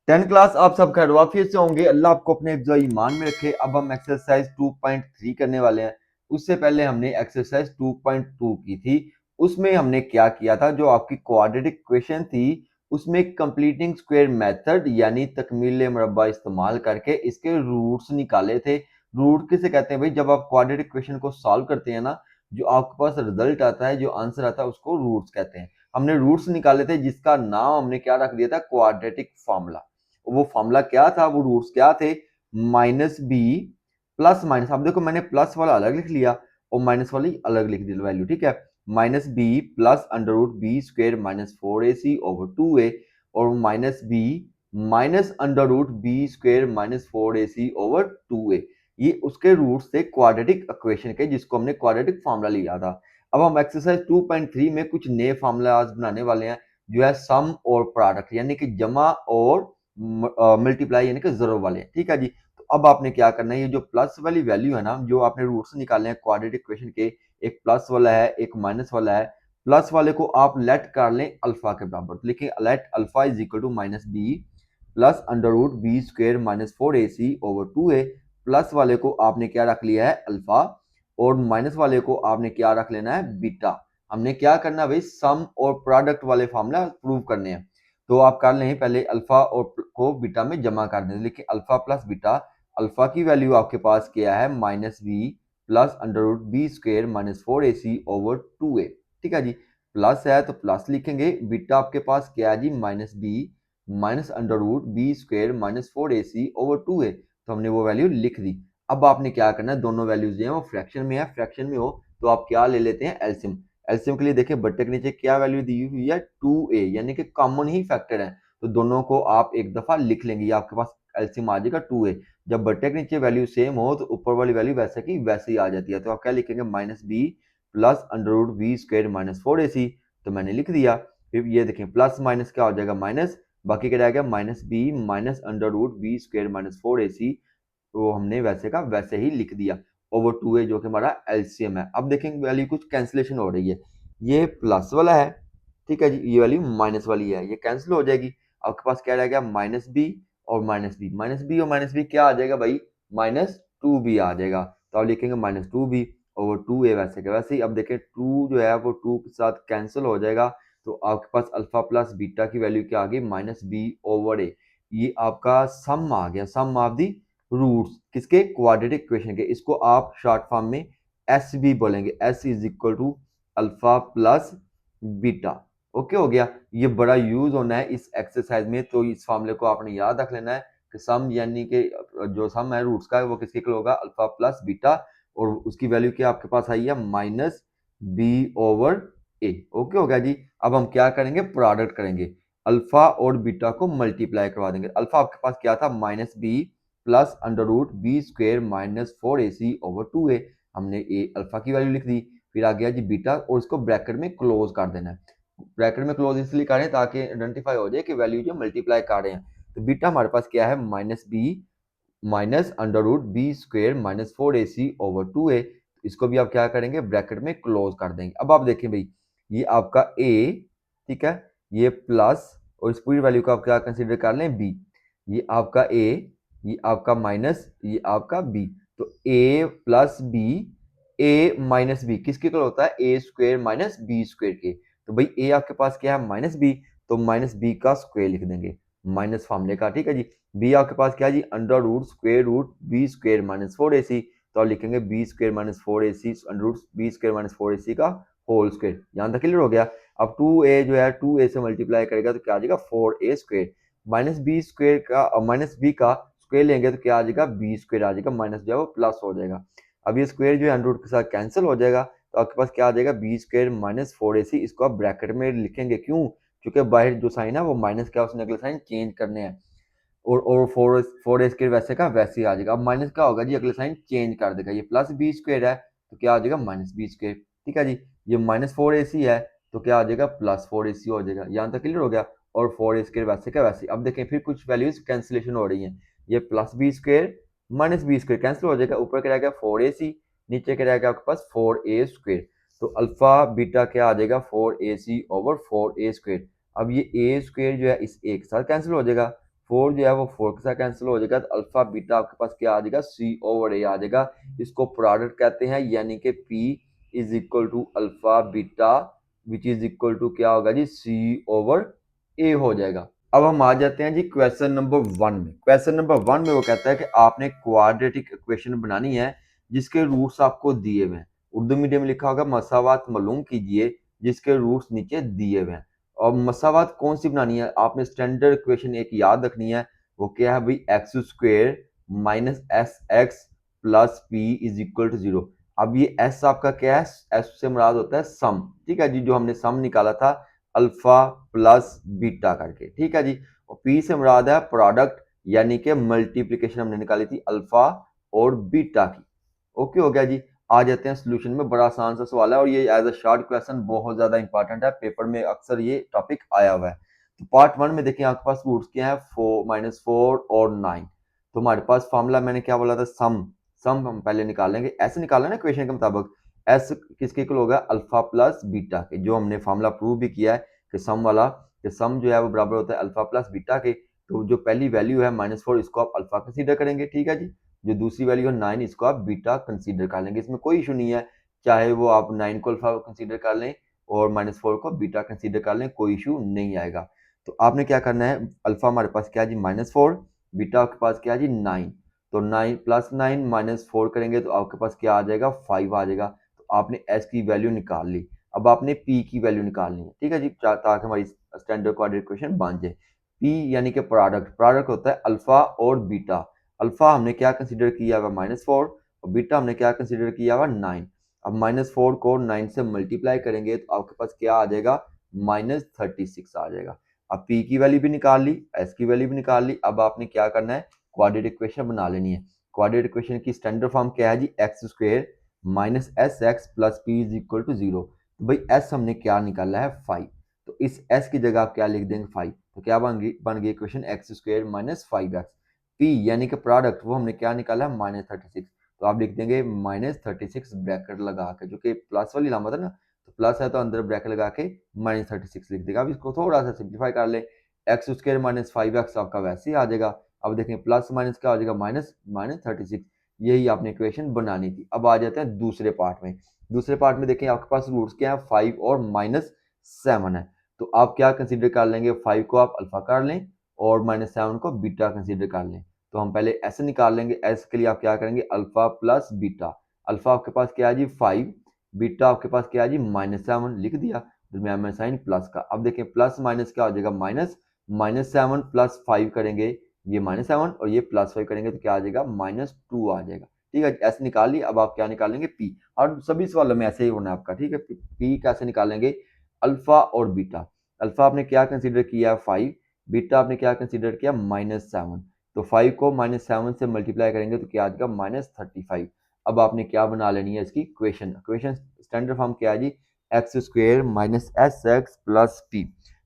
10 class आप सब खैर वाफियत से होंगे। अल्लाह आपको अपने हिफ्ज़ ईमान में रखे। अब हम एक्सरसाइज 2.3 करने वाले हैं। उससे पहले हमने एक्सरसाइज 2.2 की थी। उसमें हमने क्या किया था, जो आपकी क्वाड्रेटिक इक्वेशन थी उसमें कंप्लीटिंग स्क्वायर मेथड यानी तकमील मुरब्बा इस्तेमाल करके इसके रूट्स निकाले थे। रूट किसे कहते हैं भाई? जब आप क्वाड्रेटिक इक्वेशन को सॉल्व करते हैं ना, जो आपके पास रिजल्ट आता है, जो आंसर आता है, उसको रूट्स कहते हैं। हमने रूट्स निकाले थे जिसका नाम हमने क्या रख दिया था? Quadratic formula. वो फॉर्मूला क्या था, वो रूट्स क्या थे? Minus b plus minus. अब देखो मैंने प्लस वाला अलग लिख लिया और माइनस वाली अलग लिख दी वैल्यू, ठीक है। Minus b plus under root b square minus 4ac over 2a और minus b minus under root b square minus 4ac over 2a। ये उसके रूट्स थे क्वाड्रेटिक इक्वेशन के, जिसको हमने क्वाड्रेटिक फार्मूला लिया था। अब हम एक्सरसाइज 2.3 में कुछ नए फार्मूलाज बनाने वाले हैं, जो है सम और प्रोडक्ट यानी कि जमा और मल्टीप्लाई यानी कि जरो वाले, ठीक है जी। तो अब आपने क्या करना है, ये जो प्लस वाली वैल्यू है ना, जो आपने रूट्स निकालने हैं क्वाड्रेटिक इक्वेशन के, एक प्लस वाला है एक माइनस वाला है। प्लस वाले को आप लेट कर लें अल्फा के बराबर, तो लिखें let alpha is equal to minus b plus under root b square minus 4ac over 2a। Plus वाले को आपने क्या रख लिया है? अल्फा। और माइनस वाले को आपने क्या रख लेना है? बीटा। हमने क्या करना है भाई? सम और प्रोडक्ट वाले फार्मूला प्रूव करने हैं। तो आप कर लें पहले अल्फा और को बीटा में जमा कर दें। देखिए अल्फा प्लस बीटा, अल्फा की वैल्यू आपके पास क्या है? Minus b plus under root b square minus 4ac over 2a, ठीक है जी। प्लस है तो प्लस लिखेंगे। बीटा आपके पास क्या है जी? Minus b minus under root b square minus 4ac over 2a। तो हमने वो वैल्यू लिख दी। अब आपने क्या करना है, दोनों वैल्यूज जो है वो फ्रैक्शन में है, फ्रैक्शन में हो तो आप क्या ले लेते हैं? एलसीएम। एलसीएम के लिए देखिए बट्टे के नीचे क्या वैल्यू दी हुई है? 2a, यानी कि कॉमन ही फैक्टर है, तो दोनों को आप एक दफा लिख लेंगे। ये आपके पास एलसीएम आ जाएगा 2a। जब बट्टे के नीचे वैल्यू सेम हो तो ऊपर वाली वैल्यू वैसे की वैसे ही आ जाती है। तो आप क्या लिखेंगे? Minus b plus under root b square minus 4ac। तो मैंने लिख दिया। फिर ये देखें प्लस माइनस क्या हो जाएगा? माइनस। बाकी क्या रहेगा? Minus b minus under root b square minus 4ac। तो हमने वैसे का वैसे ही लिख दिया ओवर 2a, जो कि हमारा एलसीएम है। अब देखेंगे वैल्यू कुछ कैंसिलेशन हो रही है। ये प्लस वाला है, ठीक है जी, ये वैल्यू माइनस वाली है, ये कैंसिल हो जाएगी। आपके पास क्या रह गया? माइनस बी और माइनस बी। माइनस बी और माइनस बी क्या आ जाएगा भाई? माइनस 2b आ जाएगा। तो आप लिखेंगे माइनस 2b ओवर 2a, वैसे का वैसे ही। अब देखें 2 जो है वो 2 के साथ कैंसिल हो जाएगा। तो आपके पास अल्फा प्लस बीटा की वैल्यू क्या आ गई? Minus B over a. ये आपका सम आ गया, सम ऑफ दी रूट्स किसके? क्वाड्रेटिक इक्वेशन के। इसको आप शॉर्ट फॉर्म में एस भी बोलेंगे, s is equal to alpha plus beta. Okay हो गया। ये बड़ा यूज होना है इस एक्सरसाइज में, तो इस फॉर्मूले को आपने याद रख लेना है कि सम यानी कि जो सम है रूट्स का वो किसके इक्वल होगा? Alpha plus beta. और उसकी वैल्यू क्या आपके पास आई है? माइनस बी ओवर ए। ओके हो गया जी। अब हम क्या करेंगे? प्रोडक्ट करेंगे। अल्फा और बीटा को मल्टीप्लाई करवा देंगे। अल्फा आपके पास क्या था? Minus b plus under root b square minus 4ac over 2a। हमने ए अल्फा की वैल्यू लिख दी। फिर आ गया जी बीटा, और इसको ब्रैकेट में क्लोज कर देना है। ब्रैकेट में क्लोज इसलिए करें ताकि आइडेंटिफाई हो जाए कि वैल्यू जो मल्टीप्लाई कर रहे हैं। तो बीटा हमारे पास क्या है? Minus b minus under root b square minus 4ac over 2a। इसको भी आप क्या करेंगे? ब्रैकेट में क्लोज कर देंगे। अब आप देखें भाई, ये आपका a, ठीक है, ये प्लस, और इस पूरी वैल्यू को आप क्या कंसीडर कर लें? b। ये आपका a, ये आपका माइनस, ये आपका b। तो a plus b, a minus b किसके इक्वल होता है? a square minus b square के। तो भाई a आपके पास क्या है? माइनस b, तो माइनस b का स्क्वेयर लिख देंगे माइनस फॉर्मूले का, ठीक है जी। b आपके पास क्या है जी? Under root square root b square minus 4ac। तो आप लिखेंगे b square minus 4ac under root b square minus 4ac का होल स्क्वेयर। यहाँ तक क्लियर हो गया। अब 2a जो है 2a से मल्टीप्लाई करेगा तो क्या आ जाएगा? 4a square. Minus b square का माइनस b का स्क्वेयर लेंगे तो क्या आ जाएगा? b स्क्वेयर आ जाएगा, माइनस जो है वो प्लस हो जाएगा। अब ये स्क्वेयर जो है अंडर रूट के साथ कैंसिल हो जाएगा, तो आपके पास क्या आ जाएगा? b square minus 4ac। इसको आप ब्रैकेट में लिखेंगे, क्यों? क्योंकि बाहर जो साइन है वो माइनस का, उसने अगले साइन चेंज करने हैं। और फोर ए स्क्र वैसे का वैसे ही आ जाएगा। अब माइनस का होगा जी? अगले साइन चेंज कर देगा। ये प्लस बी स्क्वेयर है तो क्या आ जाएगा? माइनस बी स्क्वेयर, ठीक है जी। ये माइनस 4ac है तो क्या आ जाएगा? प्लस 4ac हो जाएगा। यहाँ तक क्लियर हो गया। और 4a स्क्वेयर वैसे का वैसे। अब देखें फिर कुछ वैल्यूज कैंसिलेशन हो रही हैं। ये plus b square minus b square cancel हो जाएगा। ऊपर क्या रहेगा? 4ac, नीचे क्या रहेगा आपके पास? 4a square. तो अल्फा बीटा क्या आ जाएगा? 4ac over 4a square. अब ये ए स्क्वेयर जो है इस ए के साथ कैंसिल हो जाएगा। 4 जो है वो 4 के साथ कैंसिल हो जाएगा, तो अल्फा बीटा आपके पास क्या आ जाएगा, C/A आ जाएगा। इसको प्रोडक्ट कहते हैं, यानी कि P is equal to alpha beta which is equal to क्या होगा जी, C/A हो जाएगा। अब हम आ जाते हैं जी क्वेश्चन नंबर 1 में। क्वेश्चन नंबर 1 में वो कहता है कि आपने क्वाड्रेटिक इक्वेशन बनानी है जिसके रूट्स आपको दिए हुए हैं। उर्दू मीडियम में लिखा होगा मसावात मालूम कीजिए जिसके रूट्स नीचे दिए हुए हैं। और मसावात कौन सी बनानी है, आपने स्टैंडर्ड इक्वेशन एक याद रखनी है, वो क्या है भाई, x square minus s x plus p is equal to 0। अब ये एस आपका क्या है, एस से मुराद होता है सम, ठीक है जी, जो हमने सम निकाला था अल्फा प्लस बीटा करके, ठीक है जी। और पी से मुराद है प्रोडक्ट, यानी कि मल्टीप्लिकेशन हमने निकाली थी अल्फा और बीटा की। ओके हो गया जी। आ जाते हैं सोल्यूशन में। बड़ा आसान सा सवाल है और ये एज अ शॉर्ट क्वेश्चन बहुत ज्यादा इंपॉर्टेंट है, पेपर में अक्सर ये टॉपिक आया हुआ है। तो पार्ट 1 में देखिए आपके पास रूट्स क्या है, 4 और 9। तो हमारे पास फॉर्मूला मैंने क्या बोला था, सम। सम हम पहले निकालेंगे, ऐसे निकालना ना क्वेश्चन के मुताबिक। एस किसके इक्वल होगा, अल्फा प्लस बीटा के, जो हमने फॉर्मूला प्रूव भी किया है कि सम वाला, कि सम जो है वो बराबर होता है अल्फा प्लस बीटा के। तो जो पहली वैल्यू है -4, इसको आप अल्फा कंसीडर करेंगे, ठीक है जी। जो दूसरी वैल्यू है 9, इसको आप बीटा कंसीडर कर लेंगे, इसमें कोई इशू नहीं है। चाहे वो आप 9 को अल्फा कंसीडर कर लें और -4 को बीटा कंसीडर कर लें, कोई इशू नहीं आएगा। तो आपने क्या करना है, अल्फा हमारे पास क्या है जी -4, बीटा आपके पास क्या है जी 9। तो 9 + 9 -4 करेंगे तो आपके पास क्या आ जाएगा, 5 आ जाएगा। तो आपने एस की वैल्यू निकाल ली। अब आपने पी की वैल्यू निकालनी है, ठीक है जी, ताकि हमारी स्टैंडर्ड कोऑर्डिनेट इक्वेशन बन जाए। पी यानी कि प्रोडक्ट, प्रोडक्ट होता है अल्फा और बीटा। अल्फा हमने क्या कंसीडर किया हुआ -4 और बीटा हमने क्या कंसीडर किया हुआ 9। अब -4 को 9 से मल्टीप्लाई करेंगे तो आपके पास क्या आ जाएगा, -36 आ जाएगा। अब पी की वैल्यू भी निकाल ली, एस की वैल्यू भी निकाल ली। अब आपने क्या करना है, क्वाड्रेटिक इक्वेशन बना लेनी है। क्वाड्रेटिक इक्वेशन की स्टैंडर्ड फॉर्म क्या है जी, x square minus s x plus p is equal to 0। तो भाई एस हमने क्या निकाला है, 5। तो इस एस की जगह आप क्या लिख देंगे, 5। तो क्या बन गई equation, x square minus 5x। P यानी कि प्रोडक्ट, वो हमने क्या निकाला है, -36। तो आप लिख देंगे -36 ब्रैकेट लगा के, जो कि प्लस वाली लामत है ना, तो प्लस है तो अंदर ब्रैकेट लगा के -36 लिख देगा। अब इसको थोड़ा सा सिंप्लीफाई कर ले, एक्स स्क्वायर माइनस 5x आपका वैसे ही आ जाएगा। अब देखें प्लस माइनस क्या हो जाएगा, -36। यही आपने इक्वेशन बनानी थी। अब आ जाते हैं दूसरे पार्ट में। दूसरे पार्ट में देखें आपके पास रूट्स क्या है, 5 और -7 है। तो आप क्या कंसीडर कर लेंगे, 5 को आप अल्फा कर लें और -7 को बीटा कंसीडर कर लें। तो हम पहले ऐसे निकाल लेंगे, एस के लिए आप क्या करेंगे, अल्फा प्लस बीटा। अल्फा आपके पास क्या है जी 5, बीटा आपके पास क्या है जी -7, लिख दिया, दरमियान में साइन प्लस का। अब देखें प्लस माइनस क्या हो जाएगा, -7 प्लस 5 करेंगे, ये -7 और ये +5 करेंगे तो क्या आ जाएगा, -2 आ जाएगा। ठीक है, ऐसे निकाल ली। अब आप क्या निकालेंगे, पी। और सभी सवालों में ऐसे ही होना है आपका, ठीक है। पी कैसे निकालेंगे, अल्फा और बीटा। अल्फा आपने क्या कंसीडर किया, 5। बीटा आपने क्या कंसीडर किया, -7। तो 5 को -7 से मल्टीप्लाई करेंगे तो क्या आ जाएगा, -35। अब आपने क्या बना लेनी है इसकी इक्वेशन। इक्वेशन स्टैंडर्ड फॉर्म क्या है जी, x square minus s x plus p.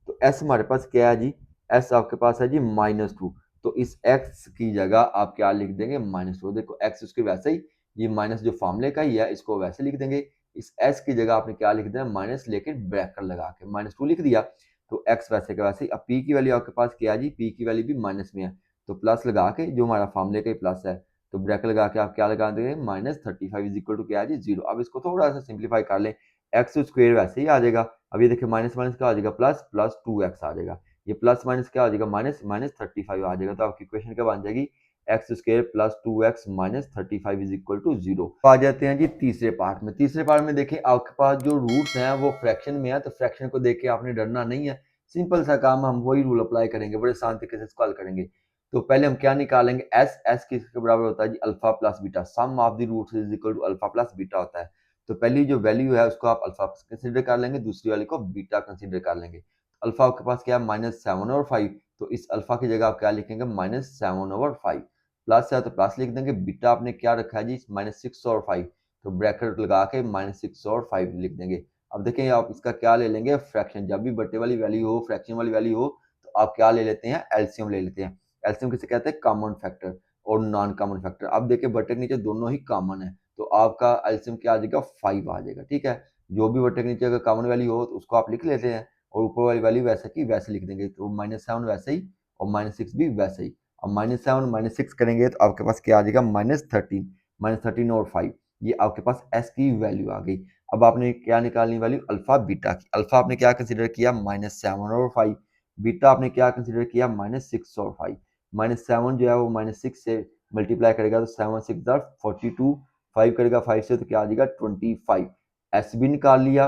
तो एस हमारे पास क्या है जी, एस आपके पास है जी -2। तो इस x की जगह आप क्या लिख देंगे, -2। देखो x उसके वैसे ही, ये माइनस जो फॉर्मूले का ही है, इसको वैसे लिख देंगे। इस s की जगह आपने क्या लिख देना, माइनस लेके ब्रैकेट लगा के -2 लिख दिया। तो x वैसे का वैसे ही। अब p की वैल्यू आपके पास क्या है जी, p की वैल्यू भी माइनस में है, तो प्लस लगा के, जो हमारा फॉर्मूले का ही प्लस है, तो ब्रैकेट लगा के आप क्या लगा देंगे, -35 इज इक्वल टू क्या है जी 0। अब इसको थोड़ा सा सिंप्लीफाई कर लें, एक्स स्क्वेयर वैसे ही आ जाएगा। अब ये देखिए माइनस माइनस क्या आ जाएगा, प्लस प्लस 2x आ जाएगा। ये प्लस माइनस क्या आ जाएगा, -35 आ जाएगा। तो आपकी इक्वेशन क्या बन जाएगी, x square plus 2x -35 is equal to 0। आ जाते हैं जी तीसरे पार्ट में। तीसरे पार्ट में देखिए आपके पास जो रूट्स हैं वो फ्रैक्शन में है, तो फ्रैक्शन को देख के आपने डरना नहीं है। सिंपल सा काम, हम वही रूल अप्लाई करेंगे, बड़े आसान तरीके से सॉल्व करेंगे। तो पहले हम क्या निकालेंगे, एस। एस किसके बराबर होता है जी, alpha plus beta. Sum of the roots is equal to alpha plus beta होता है। तो पहली जो वैल्यू है उसको आप अल्फा कंसिडर कर लेंगे, दूसरी वाली को बीटा कंसिडर कर लेंगे। अल्फा आपके पास क्या है, -7/5। तो इस अल्फा की जगह आप क्या लिखेंगे, -7/5। प्लस है तो प्लस लिख देंगे। बीटा आपने क्या रखा है जी, -6/5। तो ब्रैकेट लगा के -6/5 लिख देंगे। अब देखें आप इसका क्या ले लेंगे, फ्रैक्शन। जब भी बटे वाली वैल्यू हो, फ्रैक्शन वाली वैल्यू हो, तो आप क्या ले लेते हैं, एलसीएम ले लेते हैं। एलसीएम किसे कहते हैं, कॉमन फैक्टर और नॉन कॉमन फैक्टर। अब देखिए बटे के नीचे दोनों ही कॉमन है, तो आपका एलसीएम क्या आ जाएगा, 5 आ जाएगा। ठीक है, जो भी बटे के नीचे अगर कॉमन वैल्यू हो तो उसको आप लिख लेते हैं और ऊपर वाली वैल्यू वैसे की वैसे लिख देंगे। तो -7 वैसे ही और -6 भी वैसे ही। अब -7 -6 करेंगे तो आपके पास क्या आ जाएगा, -13, -13 और 5, ये आपके पास एस की वैल्यू आ गई। अब आपने क्या निकालनी वैल्यू, अल्फा बीटा की। अल्फा आपने क्या कंसीडर किया, -7 और 5, बीटा आपने क्या कंसीडर किया, -6 और 5। -7 जो है वो -6 से मल्टीप्लाई करेगा तो 7 6 42, 5 करेगा 5 से तो क्या आ जाएगा 25। एस भी निकाल लिया,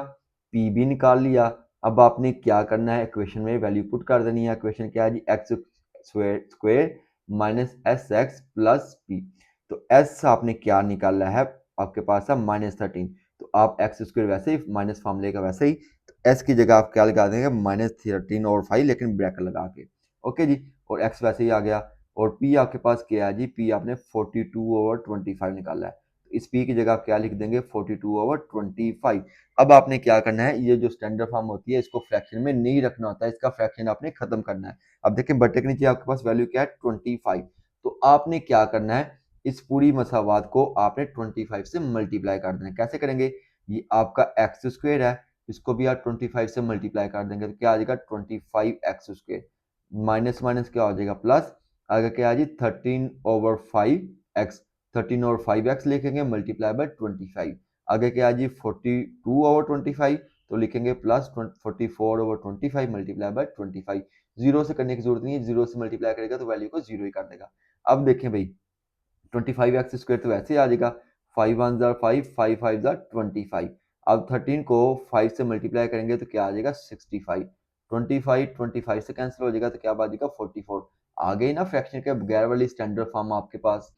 पी भी निकाल लिया। अब आपने क्या करना है, इक्वेशन में वैल्यू पुट कर देनी है। इक्वेशन क्या है जी, x square minus s x plus p. तो एस आपने क्या निकाला है, आपके पास है -13, तो आप एक्स स्क्वायर वैसे ही माइनस फॉर्म लेगा वैसे ही, तो एस की जगह आप क्या लगा देंगे, -13 और 5, लेकिन ब्रैकेट लगा के। ओके जी, और एक्स वैसे ही आ गया। और पी आपके पास क्या है जी, पी आपने 42/25 निकाला है, तो इस पी की जगह आप क्या लिख देंगे, 42/25। अब आपने क्या करना है, ये जो स्टैंडर्ड फॉर्म होती है इसको फ्रैक्शन में नहीं रखना होता है, इसका फ्रैक्शन आपने खत्म करना है। अब देखिए बटे के नीचे आपके पास वैल्यू क्या है, 25। तो आपने क्या करना है, इस पूरी मसावात को आपने 25 से मल्टीप्लाई कर देना है। कैसे करेंगे, ये आपका एक्स स्क्वायर है, इसको भी आप 25 से मल्टीप्लाई कर देंगे तो क्या आ जाएगा, 25x²। माइनस माइनस क्या हो जाएगा, प्लस। आगे क्या आ जी, 13/5x, 13/5x लिखेंगे मल्टीप्लाई बाय 25। आगे क्या आ जी, 42/25, तो लिखेंगे प्लस 44/25 मल्टीप्लाई बाय 25। जीरो से करने की जरूरत नहीं है, जीरो से मल्टीप्लाई करेगा तो वैल्यू को जीरो ही कर देगा। अब देखें भाई, 25x² तो ऐसे ही आ जाएगा, 5 1 जार 5, 5 5 जार 25। अब 13 को 5 से मल्टीप्लाई करेंगे तो क्या आ जाएगा, 65। 25 से कैंसिल हो जाएगा तो क्या आ जाएगा, 44। आ गई ना फ्रैक्शन के बगैर वाली स्टैंडर्ड फॉर्म आपके पास।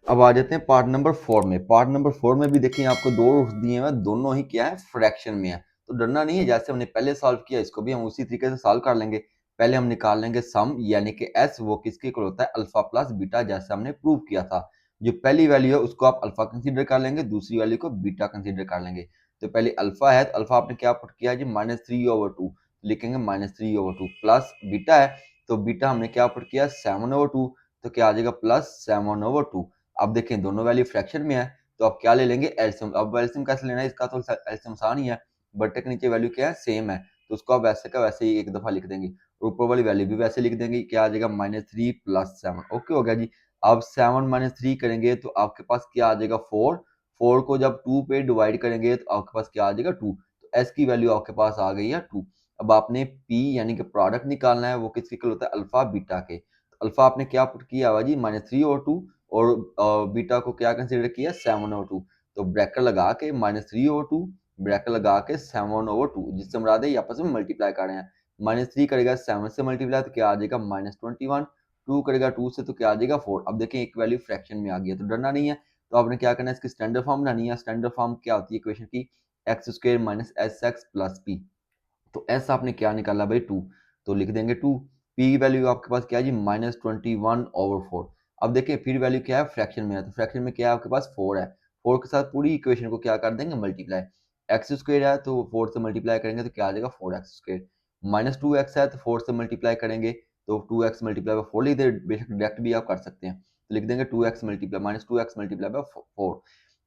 अब आ जाते हैं पार्ट नंबर 4 में। पार्ट नंबर 4 में भी देखिए आपको दो रूट्स दिए हुए हैं, दोनों ही क्या है, फ्रैक्शन में है। तो डरना नहीं है, जैसे हमने पहले सॉल्व किया इसको भी हम उसी तरीके से सॉल्व कर लेंगे। पहले हम निकाल लेंगे सम, यानी कि एस वो किसके इक्वल होता है, अल्फा प्लस बीटा, जैसे हमने प्रूव किया था। जो पहली वैल्यू है उसको आप अल्फा कंसीडर कर लेंगे, दूसरी वैल्यू को बीटा कंसीडर कर लेंगे। तो पहले अल्फा है तो अल्फा आपने क्या पुट किया जी, -3/2, लिखेंगे -3/2, प्लस बीटा है तो बीटा हमने क्या पुट किया, 7/2, तो क्या आ जाएगा, +7/2। अब देखें दोनों वैल्यू फ्रैक्शन में है तो आप क्या ले लेंगे, एलसीएम। अब एलसीएम कैसे लेना है, इसका तो एलसीएम आसान ही है, बटे के नीचे वैल्यू क्या है, सेम है, तो उसको आप वैसे का वैसे ही एक दफा लिख देंगे, ऊपर वाली वैल्यू भी वैसे लिख देंगे। क्या आ जाएगा, -3 + 7। ओके हो गया जी। अब 7 - 3 करेंगे तो आपके पास क्या आ जाएगा, 4। 4 को जब 2 पे डिवाइड करेंगे तो आपके पास क्या आ जाएगा, 2। तो एस की वैल्यू आपके पास आ गई है 2। अब आपने पी यानी कि प्रोडक्ट निकालना है, वो किसके इक्वल होता है, अल्फा बीटा के। तो अल्फा आपने क्या पुट किया हुआ जी, -3/2, और बीटा को क्या कंसीडर किया, 7/2। तो ब्रैकेट लगा के -3/2, ब्रैकेट लगा के 7/2, जिससे मुराद है ये आपस में मल्टीप्लाई कर रहे हैं। -3 करेगा 7 से मल्टीप्लाई तो क्या आ जाएगा, -21। 2 करेगा 2 से तो क्या आ जाएगा, 4। अब देखें एक वैल्यू फ्रैक्शन में आ गई है तो डरना नहीं है। तो आपने क्या करना है, इसकी स्टैंडर्ड फॉर्म बनानी है। स्टैंडर्ड फॉर्म क्या होती है इक्वेशन की, x² - sx + p। तो एस आपने क्या निकाला भाई, 2, तो लिख देंगे 2। पी की वैल्यू आपके पास क्या है जी, -21/4। अब देखिए फिर वैल्यू क्या है, फ्रैक्शन में है, तो फ्रैक्शन में क्या है आपके पास, 4 है। 4 के साथ पूरी इक्वेशन को क्या कर देंगे, मल्टीप्लाई। x² है तो 4 से मल्टीप्लाई करेंगे तो क्या आ जाएगा, 4x²। -2x है तो 4 से मल्टीप्लाई करेंगे तो 2x मल्टीप्लाई बाय 4 लिख दे, बेशक डायरेक्ट भी आप कर सकते हैं, तो लिख देंगे 2x multiply -2x multiply by 4।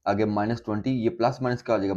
आगे -20, ये प्लस माइनस क्या हो जाएगा,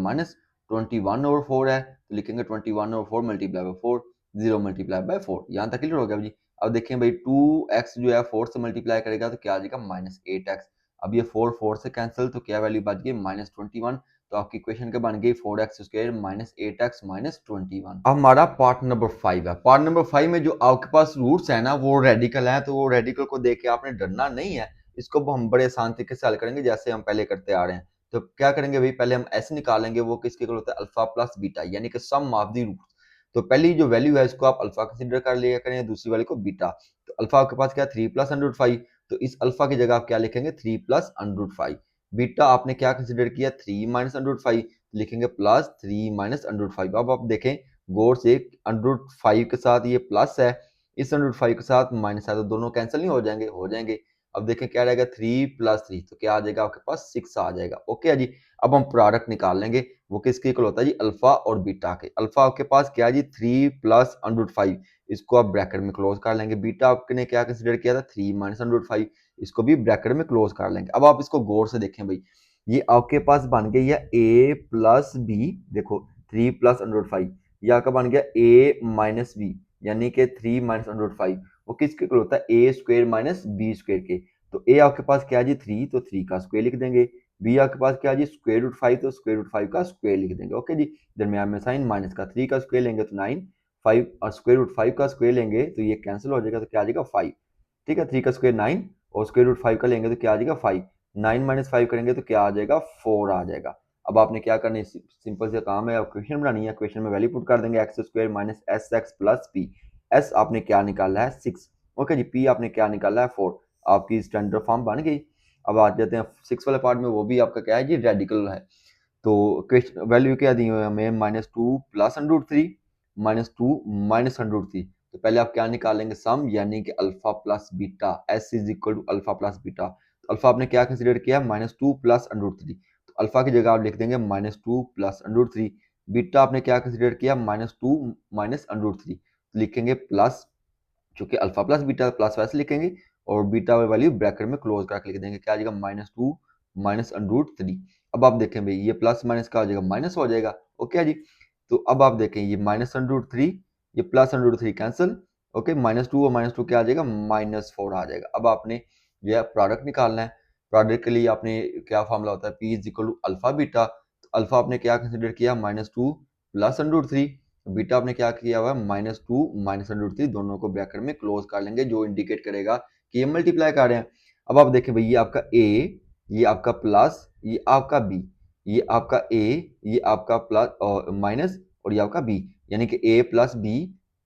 -21/4 है, तो लिखेंगे 21/4 मल्टीप्लाई बाय 4, 0 मल्टीप्लाई बाय 4। यहाँ तक क्लियर हो गया जी। अब देखें भाई 2x जो है 4 से मल्टीप्लाई करेगा तो क्या आ जाएगा, -8x। अब ये 4 4 से कैंसिल तो क्या वैल्यू बच गई, -21। तो आपकी इक्वेशन क्या बन गई, 4x² - 8x - 21। अब हमारा पार्ट नंबर 5 है। पार्ट नंबर 5 में जो आपके पास रूट्स है ना, वो रेडिकल है, तो वो रेडिकल को देख के आपने डरना नहीं है। इसको हम बड़े आसान तरीके से हल करेंगे, जैसे हम पहले करते आ रहे हैं। तो क्या करेंगे भाई, पहले हम एस निकालेंगे, वो किसके इक्वल होता है, अल्फा प्लस बीटा, यानी कि सम ऑफ द रूट्स। तो पहली जो वैल्यू है इसको आप अल्फा कंसीडर कर लिया करें, दूसरी वाली को बीटा। तो अल्फा आपके पास क्या, 3 + √5, तो इस अल्फा की जगह आप क्या लिखेंगे, 3 + √5। बीटा आपने क्या कंसीडर किया, 3 - √5, लिखेंगे +3 - √5। अब आप देखें गौर से, √5 के साथ ये प्लस है, इस √5 के साथ माइनस है, तो दोनों कैंसिल नहीं हो जाएंगे, हो जाएंगे। अब देखें क्या रहेगा, 3 + 3, तो क्या आ जाएगा आपके पास, 6 आ जाएगा। ओके जी। अब हम प्रोडक्ट निकाल लेंगे, वो किसके इक्वल होता है जी, अल्फा और बीटा के। अल्फा आपके पास क्या है जी, 3 + √5, इसको आप ब्रैकेट में क्लोज कर लेंगे। बीटा आपने क्या कंसीडर किया था, 3 - √5, इसको भी ब्रैकेट में क्लोज कर लेंगे। अब आप इसको गौर से देखें भाई, ये आपके पास बन गई है a + b, देखो 3 + √5, या का बन गया a - b, यानी कि 3 - √5, वो किसके इक्वल होता है, ए स्क्वायर माइनस बी स्क्वायर के। तो ए आपके पास क्या है जी 3, तो 3 का स्क्वायर लिख देंगे। बी आपके पास क्या है जी स्क्वायर रूट 5, तो स्क्वायर रूट 5 का स्क्वायर लिख देंगे। ओके जी, दरमियान में साइन माइनस का, 3 का स्क्वायर लेंगे तो 9, 5 और स्क्वायर रूट 5 का स्क्वायर लेंगे तो ये कैंसिल हो जाएगा, तो क्या आ जाएगा 5। ठीक है, 3 का स्क्वायर 9 और स्क्वायर रूट 5 का लेंगे तो क्या आ जाएगा 5। 9 माइनस 5 करेंगे तो क्या आ जाएगा 4 आ जाएगा। अब आपने क्या करना है, सिंपल से काम है, अब क्वेश्चन बनानी है। क्वेश्चन में वैल्यू पुट कर देंगे x square minus s x plus P. S आपने क्या निकाला है 6। ओके जी, पी आपने क्या निकाला है 4। आपकी स्टैंडर्ड फॉर्म बन गई। अब आ जाते हैं 6 वाले पार्ट में, वो भी आपका क्या है जी रेडिकल है। तो क्वेश्चन वैल्यू क्या दी हुई है हमें, -2 plus under root 3, -2 minus under root 3। तो पहले आप क्या निकालेंगे सम, यानी कि alpha plus beta, s is equal to alpha plus beta. तो अल्फा आपने क्या कंसीडर किया, -2 प्लस अंडर रूट 3। तो अल्फा की जगह आप लिख देंगे -2 प्लस अंडर रूट 3। बीटा आपने क्या कंसीडर किया, -2 माइनस अंडर रूट 3। लिखेंगे प्लस, चूंकि अल्फा प्लस बीटा प्लस वैसे लिखेंगे, और बीटा वैल्यू ब्रैकेट में क्लोज करके लिख देंगे, क्या आ जाएगा -2 माइनस अंडर रूट 3। अब आप देखें भाई, ये प्लस माइनस का हो जाएगा माइनस हो जाएगा। ओके जी, तो अब आप देखें ये माइनस अंडर रूट 3, ये plus under root 3 cancel. Okay, -2 और -2 क्या आ जाएगा, -4 आ जाएगा। अब आपने जो है प्रोडक्ट निकालना है। प्रोडक्ट के लिए आपने क्या फॉर्मूला होता है, p is equal to alpha beta. तो अल्फा आपने क्या कंसिडर किया, -2 प्लस अंडर रूट 3। बीटा आपने क्या किया हुआ है, -2 माइनस अंडर रूट 3, दोनों को ब्रैकेट में क्लोज कर लेंगे, जो इंडिकेट करेगा कि ये मल्टीप्लाई कर रहे हैं। अब आप देखें भाई, ये आपका ए, ये आपका प्लस, ये आपका बी, ये आपका ए, ये आपका प्लस और माइनस, और ये आपका बी, यानी कि ए प्लस बी,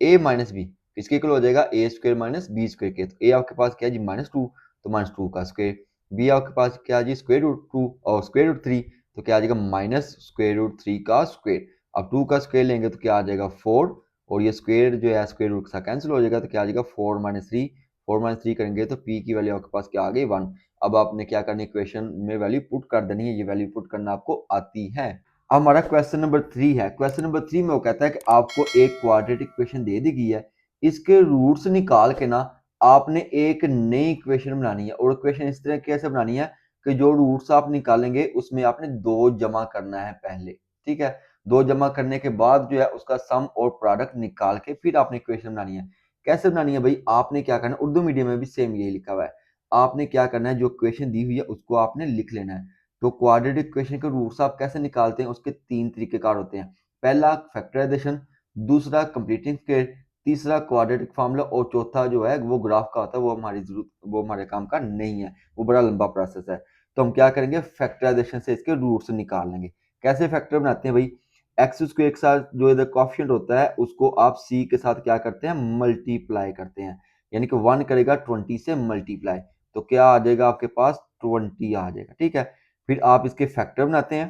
ए माइनस बी किसके इक्वल हो जाएगा, ए स्क्वायर माइनस बी स्क्वायर के। तो ए आपके पास क्या है जी -2, तो -2 का स्क्वायर। बी आपके पास क्या है जी स्क्वायर रूट 2 और स्क्वायर रूट 3, तो क्या आ जाएगा माइनस स्क्वायर रूट 3 का स्क्वायर। अब 2 का स्क्वायर लेंगे तो क्या आ जाएगा 4, और ये स्क्वायर जो है स्क्वायर रूट का कैंसिल हो जाएगा, तो क्या आ जाएगा 4 माइनस 3। 4 माइनस 3 करेंगे तो पी की वैल्यू आपके पास क्या आ गई 1। अब आपने क्या करनी है, इक्वेशन में वैल्यू पुट कर देनी है, ये वैल्यू पुट करना आपको आती है। अब हमारा क्वेश्चन नंबर 3 है। क्वेश्चन नंबर 3 में वो कहता है कि आपको एक क्वाड्रेटिक इक्वेशन दे दी गई है, इसके रूट्स निकाल के ना आपने एक नई इक्वेशन बनानी है। और इक्वेशन इस तरह कैसे बनानी है कि जो रूट्स आप निकालेंगे उसमें आपने 2 जमा करना है पहले। ठीक है, 2 जमा करने के बाद जो है उसका सम और प्रोडक्ट निकाल के फिर आपने इक्वेशन बनानी है। कैसे बनानी है भाई, आपने क्या करना है, उर्दू मीडियम में भी सेम यही लिखा हुआ है। आपने क्या करना है, जो इक्वेशन दी हुई है उसको आपने लिख लेना है। तो क्वाड्रेटिक इक्वेशन के रूट्स आप कैसे निकालते हैं, उसके 3 तरीकेकार होते हैं। पहला फैक्टराइजेशन, दूसरा कंप्लीटिंग स्क्वायर, तीसरा क्वाड्रेटिक फार्मूला, और चौथा जो है वो ग्राफ का होता है, वो हमारी जरूरत, वो हमारे काम का नहीं है, वो बड़ा लंबा प्रोसेस है। तो हम क्या करेंगे, फैक्टराइजेशन से इसके रूट्स निकाल लेंगे। कैसे फैक्टर बनाते हैं भाई, एक्स स्क्वायर के साथ जो इधर कोएफिशिएंट होता है उसको आप सी के साथ क्या करते हैं, मल्टीप्लाई करते हैं, यानी कि 1 करेगा 20 से मल्टीप्लाई, तो क्या आ जाएगा आपके पास 20 आ जाएगा। ठीक है, फिर आप इसके फैक्टर बनाते हैं,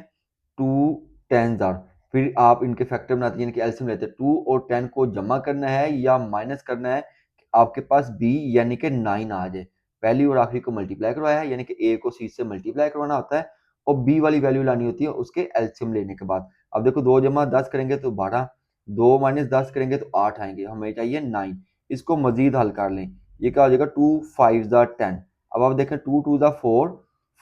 2 10 आर, फिर आप इनके फैक्टर बनाते हैं, यानी कि एलसीएम लेते हैं। 2 और 10 को जमा करना है या माइनस करना है, आपके पास बी यानी कि 9 आ जाए। पहली और आखिरी को मल्टीप्लाई करवाया है, यानी कि ए को सी से मल्टीप्लाई करवाना होता है, और बी वाली वैल्यू लानी होती है उसके एलसीएम लेने के बाद। अब देखो 2 जमा 10 करेंगे तो 12, 2 माइनस 10 करेंगे तो 8 आएंगे, हमें चाहिए 9। इसको मजीद हल कर लें, ये क्या हो जाएगा 2 5 10। अब आप देखें 2 2 4,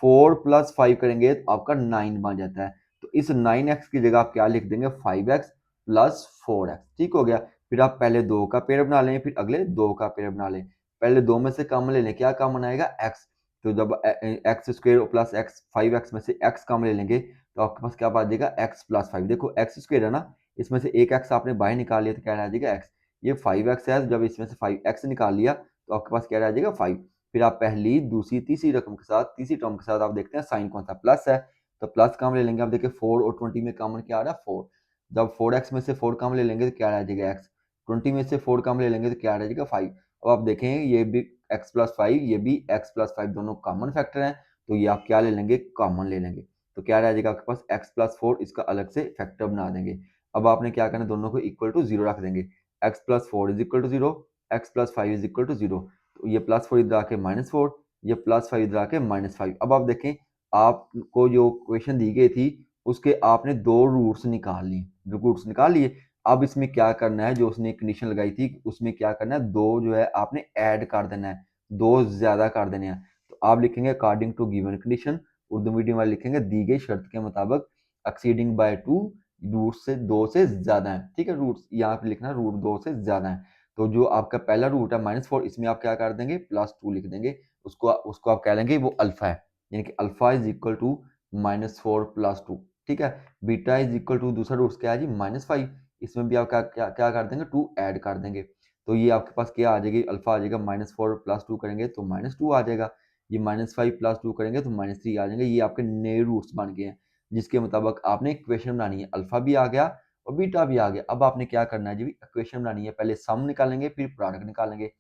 4 प्लस 5 करेंगे तो आपका 9 बन जाता है। तो इस 9x की जगह आप क्या लिख देंगे, 5x प्लस 4x। ठीक हो गया, फिर आप पहले 2 का पेयर बना लें, फिर अगले 2 का पेयर बना लें। पहले 2 में से कॉमन ले लें, क्या कॉमन आएगा x। तो जब x square plus x, 5x में से x कॉमन ले लेंगे तो आपके पास क्या आ जाएगा x प्लस 5। देखो x स्क्वायर है ना, इसमें से एक x आपने बाहर निकाल लिया तो क्या रह जाएगा x। ये 5x है, जब इसमें से 5x निकाल लिया तो आपके पास क्या रह जाएगा 5। फिर आप पहली दूसरी तीसरी रकम के साथ, तीसरी टर्म के साथ आप देखते हैं साइन कौन सा, प्लस है, तो प्लस कॉमन ले लेंगे। आप देखिए 4 और 20 में कॉमन क्या आ रहा है 4। जब 4x में से 4 कॉमन ले लेंगे तो क्या रह जाएगा x। 20 में से 4 कॉमन ले लेंगे तो क्या रह जाएगा 5। अब आप देखें ये भी x प्लस 5, ये भी x प्लस 5, दोनों कॉमन फैक्टर हैं, तो ये आप क्या ले लेंगे, कॉमन ले लेंगे। तो क्या रह जाएगा आपके पास x प्लस 4, इसका अलग से फैक्टर बना देंगे। अब आपने क्या करना है, दोनों को इक्वल टू 0 रख देंगे। x plus 4 is equal to 0, x plus 5 is equal to 0। तो ये प्लस 4 इधर आके -4, ये प्लस 5 इधर आके -5। अब आप देखें, आपको जो क्वेश्चन दी गई थी उसके आपने 2 रूट्स निकाल लिए, जो रूट्स निकाल लिए। अब इसमें क्या करना है, जो उसने कंडीशन लगाई थी उसमें क्या करना है, 2 जो है आपने ऐड कर देना है, 2 ज्यादा कर देने हैं। तो आप लिखेंगे according to given condition, Urdu medium वाले लिखेंगे दी गई शर्त के मुताबिक, एक्सीडिंग बाय 2, रूट से 2 से ज्यादा है। ठीक है, रूट यहाँ पे लिखना रूट 2 से ज्यादा है। तो जो आपका पहला रूट है -4, इसमें आप क्या कर देंगे, +2 लिख देंगे। उसको उसको आप कह लेंगे वो अल्फा है, यानी कि अल्फा इज इक्वल टू -4 + 2। ठीक है, बीटा इज इक्वल टू दूसरा रूट क्या है जी, -5। इसमें भी आप क्या क्या क्या कर देंगे, 2 ऐड कर देंगे। तो ये आपके पास क्या आ जाएगी, अल्फा आ जाएगा -4 + 2 करेंगे तो -2 आ जाएगा। ये -5 + 2 करेंगे तो -3 आ जाएंगे। ये आपके नए रूट्स बन गए हैं, जिसके मुताबिक आपने इक्वेशन बनानी है। अल्फा भी आ गया और बीटा भी आ गया। अब आपने क्या करना है जी, इक्वेशन बनानी है। पहले सम निकालेंगे, फिर प्रोडक्ट निकालेंगे।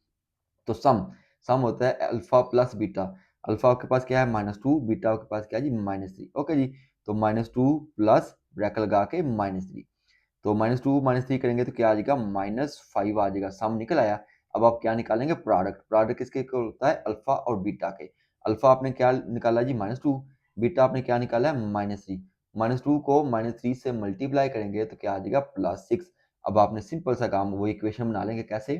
तो सम सम होता है अल्फा प्लस बीटा। अल्फा आपके पास क्या है, -2, बीटा आपके पास क्या है जी, -3। ओके जी, तो -2 प्लस ब्रैकेट लगा के -3। तो -2 -3 करेंगे तो क्या आ जाएगा, -5 आ जाएगा। सम निकल आया। अब आप क्या निकालेंगे, प्रोडक्ट। प्रोडक्ट किसके इक्वल होता है, अल्फा और बीटा के। अल्फा आपने क्या निकाला जी, -2। बीटा आपने क्या निकाला है, -3। -2 को -3 से मल्टीप्लाई करेंगे तो क्या आ जाएगा, +6। अब आपने सिंपल सा काम, वो इक्वेशन बना लेंगे। कैसे,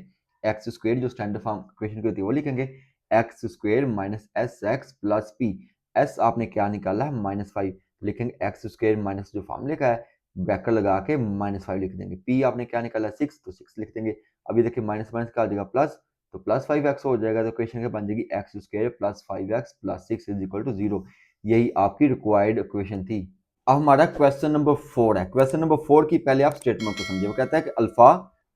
एक्स स्क्वेयर जो स्टैंडर्ड फॉर्म इक्वेशन की होती है वो लिखेंगे, x square minus s x plus P. S आपने क्या निकाला है, -5, लिखेंगे एक्स स्क्वेयर माइनस जो फॉर्मूले का है, ब्रैकेट लगा के -5 लिख देंगे। पी आपने क्या निकाला है, 6, तो 6 लिख देंगे। अभी देखिए माइनस माइनस का आ जाएगा प्लस, तो +5x हो जाएगा। तो इक्वेशन क्या बन जाएगी, x square plus 5x plus 6 is equal to 0। यही आपकी रिक्वायर्ड इक्वेशन थी। अब हमारा क्वेश्चन नंबर 4 है। क्वेश्चन नंबर 4 की पहले आप स्टेटमेंट को समझिए। वो कहता है कि अल्फा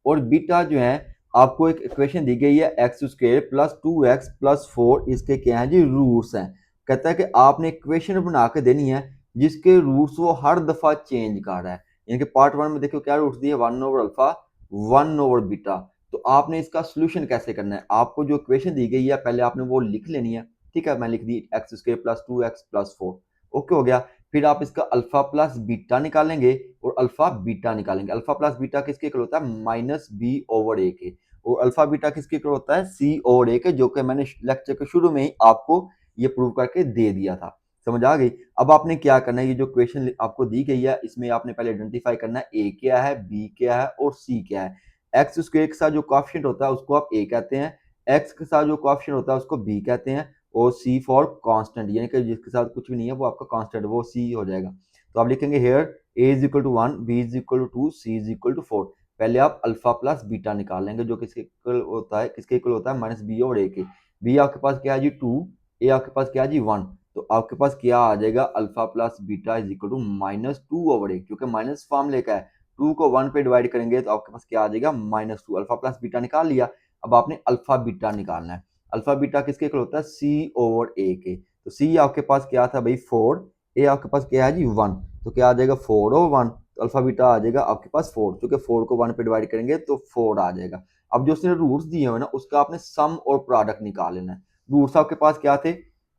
और बीटा जो है, आपको एक इक्वेशन दी गई है, x square plus 2x plus 4, इसके क्या है जी, रूट्स हैं। कहता है कि आपने इक्वेशन बना के देनी है जिसके रूट्स वो हर दफा चेंज कर रहा है। यानी कि पार्ट 1 में देखो क्या रूट्स दिए, 1/अल्फा 1/बीटा। तो आपने इसका सोल्यूशन कैसे करना है, आपको जो इक्वेशन दी गई है पहले आपने वो लिख लेनी है। ठीक है, मैं लिख दी x square plus 2x plus 4। Okay हो गया। फिर आप इसका अल्फा प्लस बीटा निकालेंगे और अल्फा बीटा निकालेंगे। अल्फा प्लस बीटा किसके इक्वल होता है, -b/a के। और अल्फा बीटा किसके इक्वल होता है, c/a के, जो कि मैंने लेक्चर के शुरू में ही आपको ये प्रूव करके दे दिया था। समझ आ गई। अब आपने क्या करना है, ये जो क्वेश्चन आपको दी गई है इसमें आपने पहले आइडेंटिफाई करना है ए क्या है, बी क्या है और सी क्या है। एक्स स्क्वायर के साथ जो कोएफिशिएंट होता है उसको आप ए कहते हैं, एक्स के साथ जो कोएफिशिएंट होता है उसको बी कहते हैं, और सी फॉर कांस्टेंट, यानी कि जिसके साथ कुछ भी नहीं है वो आपका कांस्टेंट, वो सी हो जाएगा। तो आप लिखेंगे here a is equal to 1, B is equal to 2, c is equal to 4। पहले आप अल्फा प्लस बीटा निकाल लेंगे, जो किसके इक्वल होता है, किसके इक्वल होता है, -b/a के। बी आपके पास क्या है जी, 2, ए आपके पास क्या है जी, 1। तो आपके पास क्या आ जाएगा, alpha plus beta is equal to -2/a, क्योंकि माइनस फॉर्म लेकर है। 2 को 1 पे डिवाइड करेंगे तो आपके पास क्या आ जाएगा, -2। अल्फा प्लस बीटा निकाल लिया। अब आपने अल्फा बीटा निकालना है। अल्फा बीटा किसके इक्वल होता है, c/a के। तो c आपके पास क्या था भाई, 4, a आपके पास क्या है जी, 1। तो क्या आ जाएगा, 4/1। तो अल्फा बीटा आ जाएगा आपके पास 4, क्योंकि 4 को 1 पे डिवाइड करेंगे तो 4 आ जाएगा। अब जो उसने रूट्स दिए हुए ना, उसका आपने सम और प्रोडक्ट निकाल लेना है। रूट्स आपके पास क्या थे,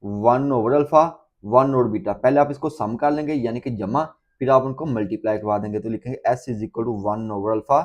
1/अल्फा 1/बीटा। पहले आप इसको सम कर लेंगे, यानी कि जमा, फिर आप उनको मल्टीप्लाई करवा देंगे। तो लिखेंगे s इज इक्वल टू 1/अल्फा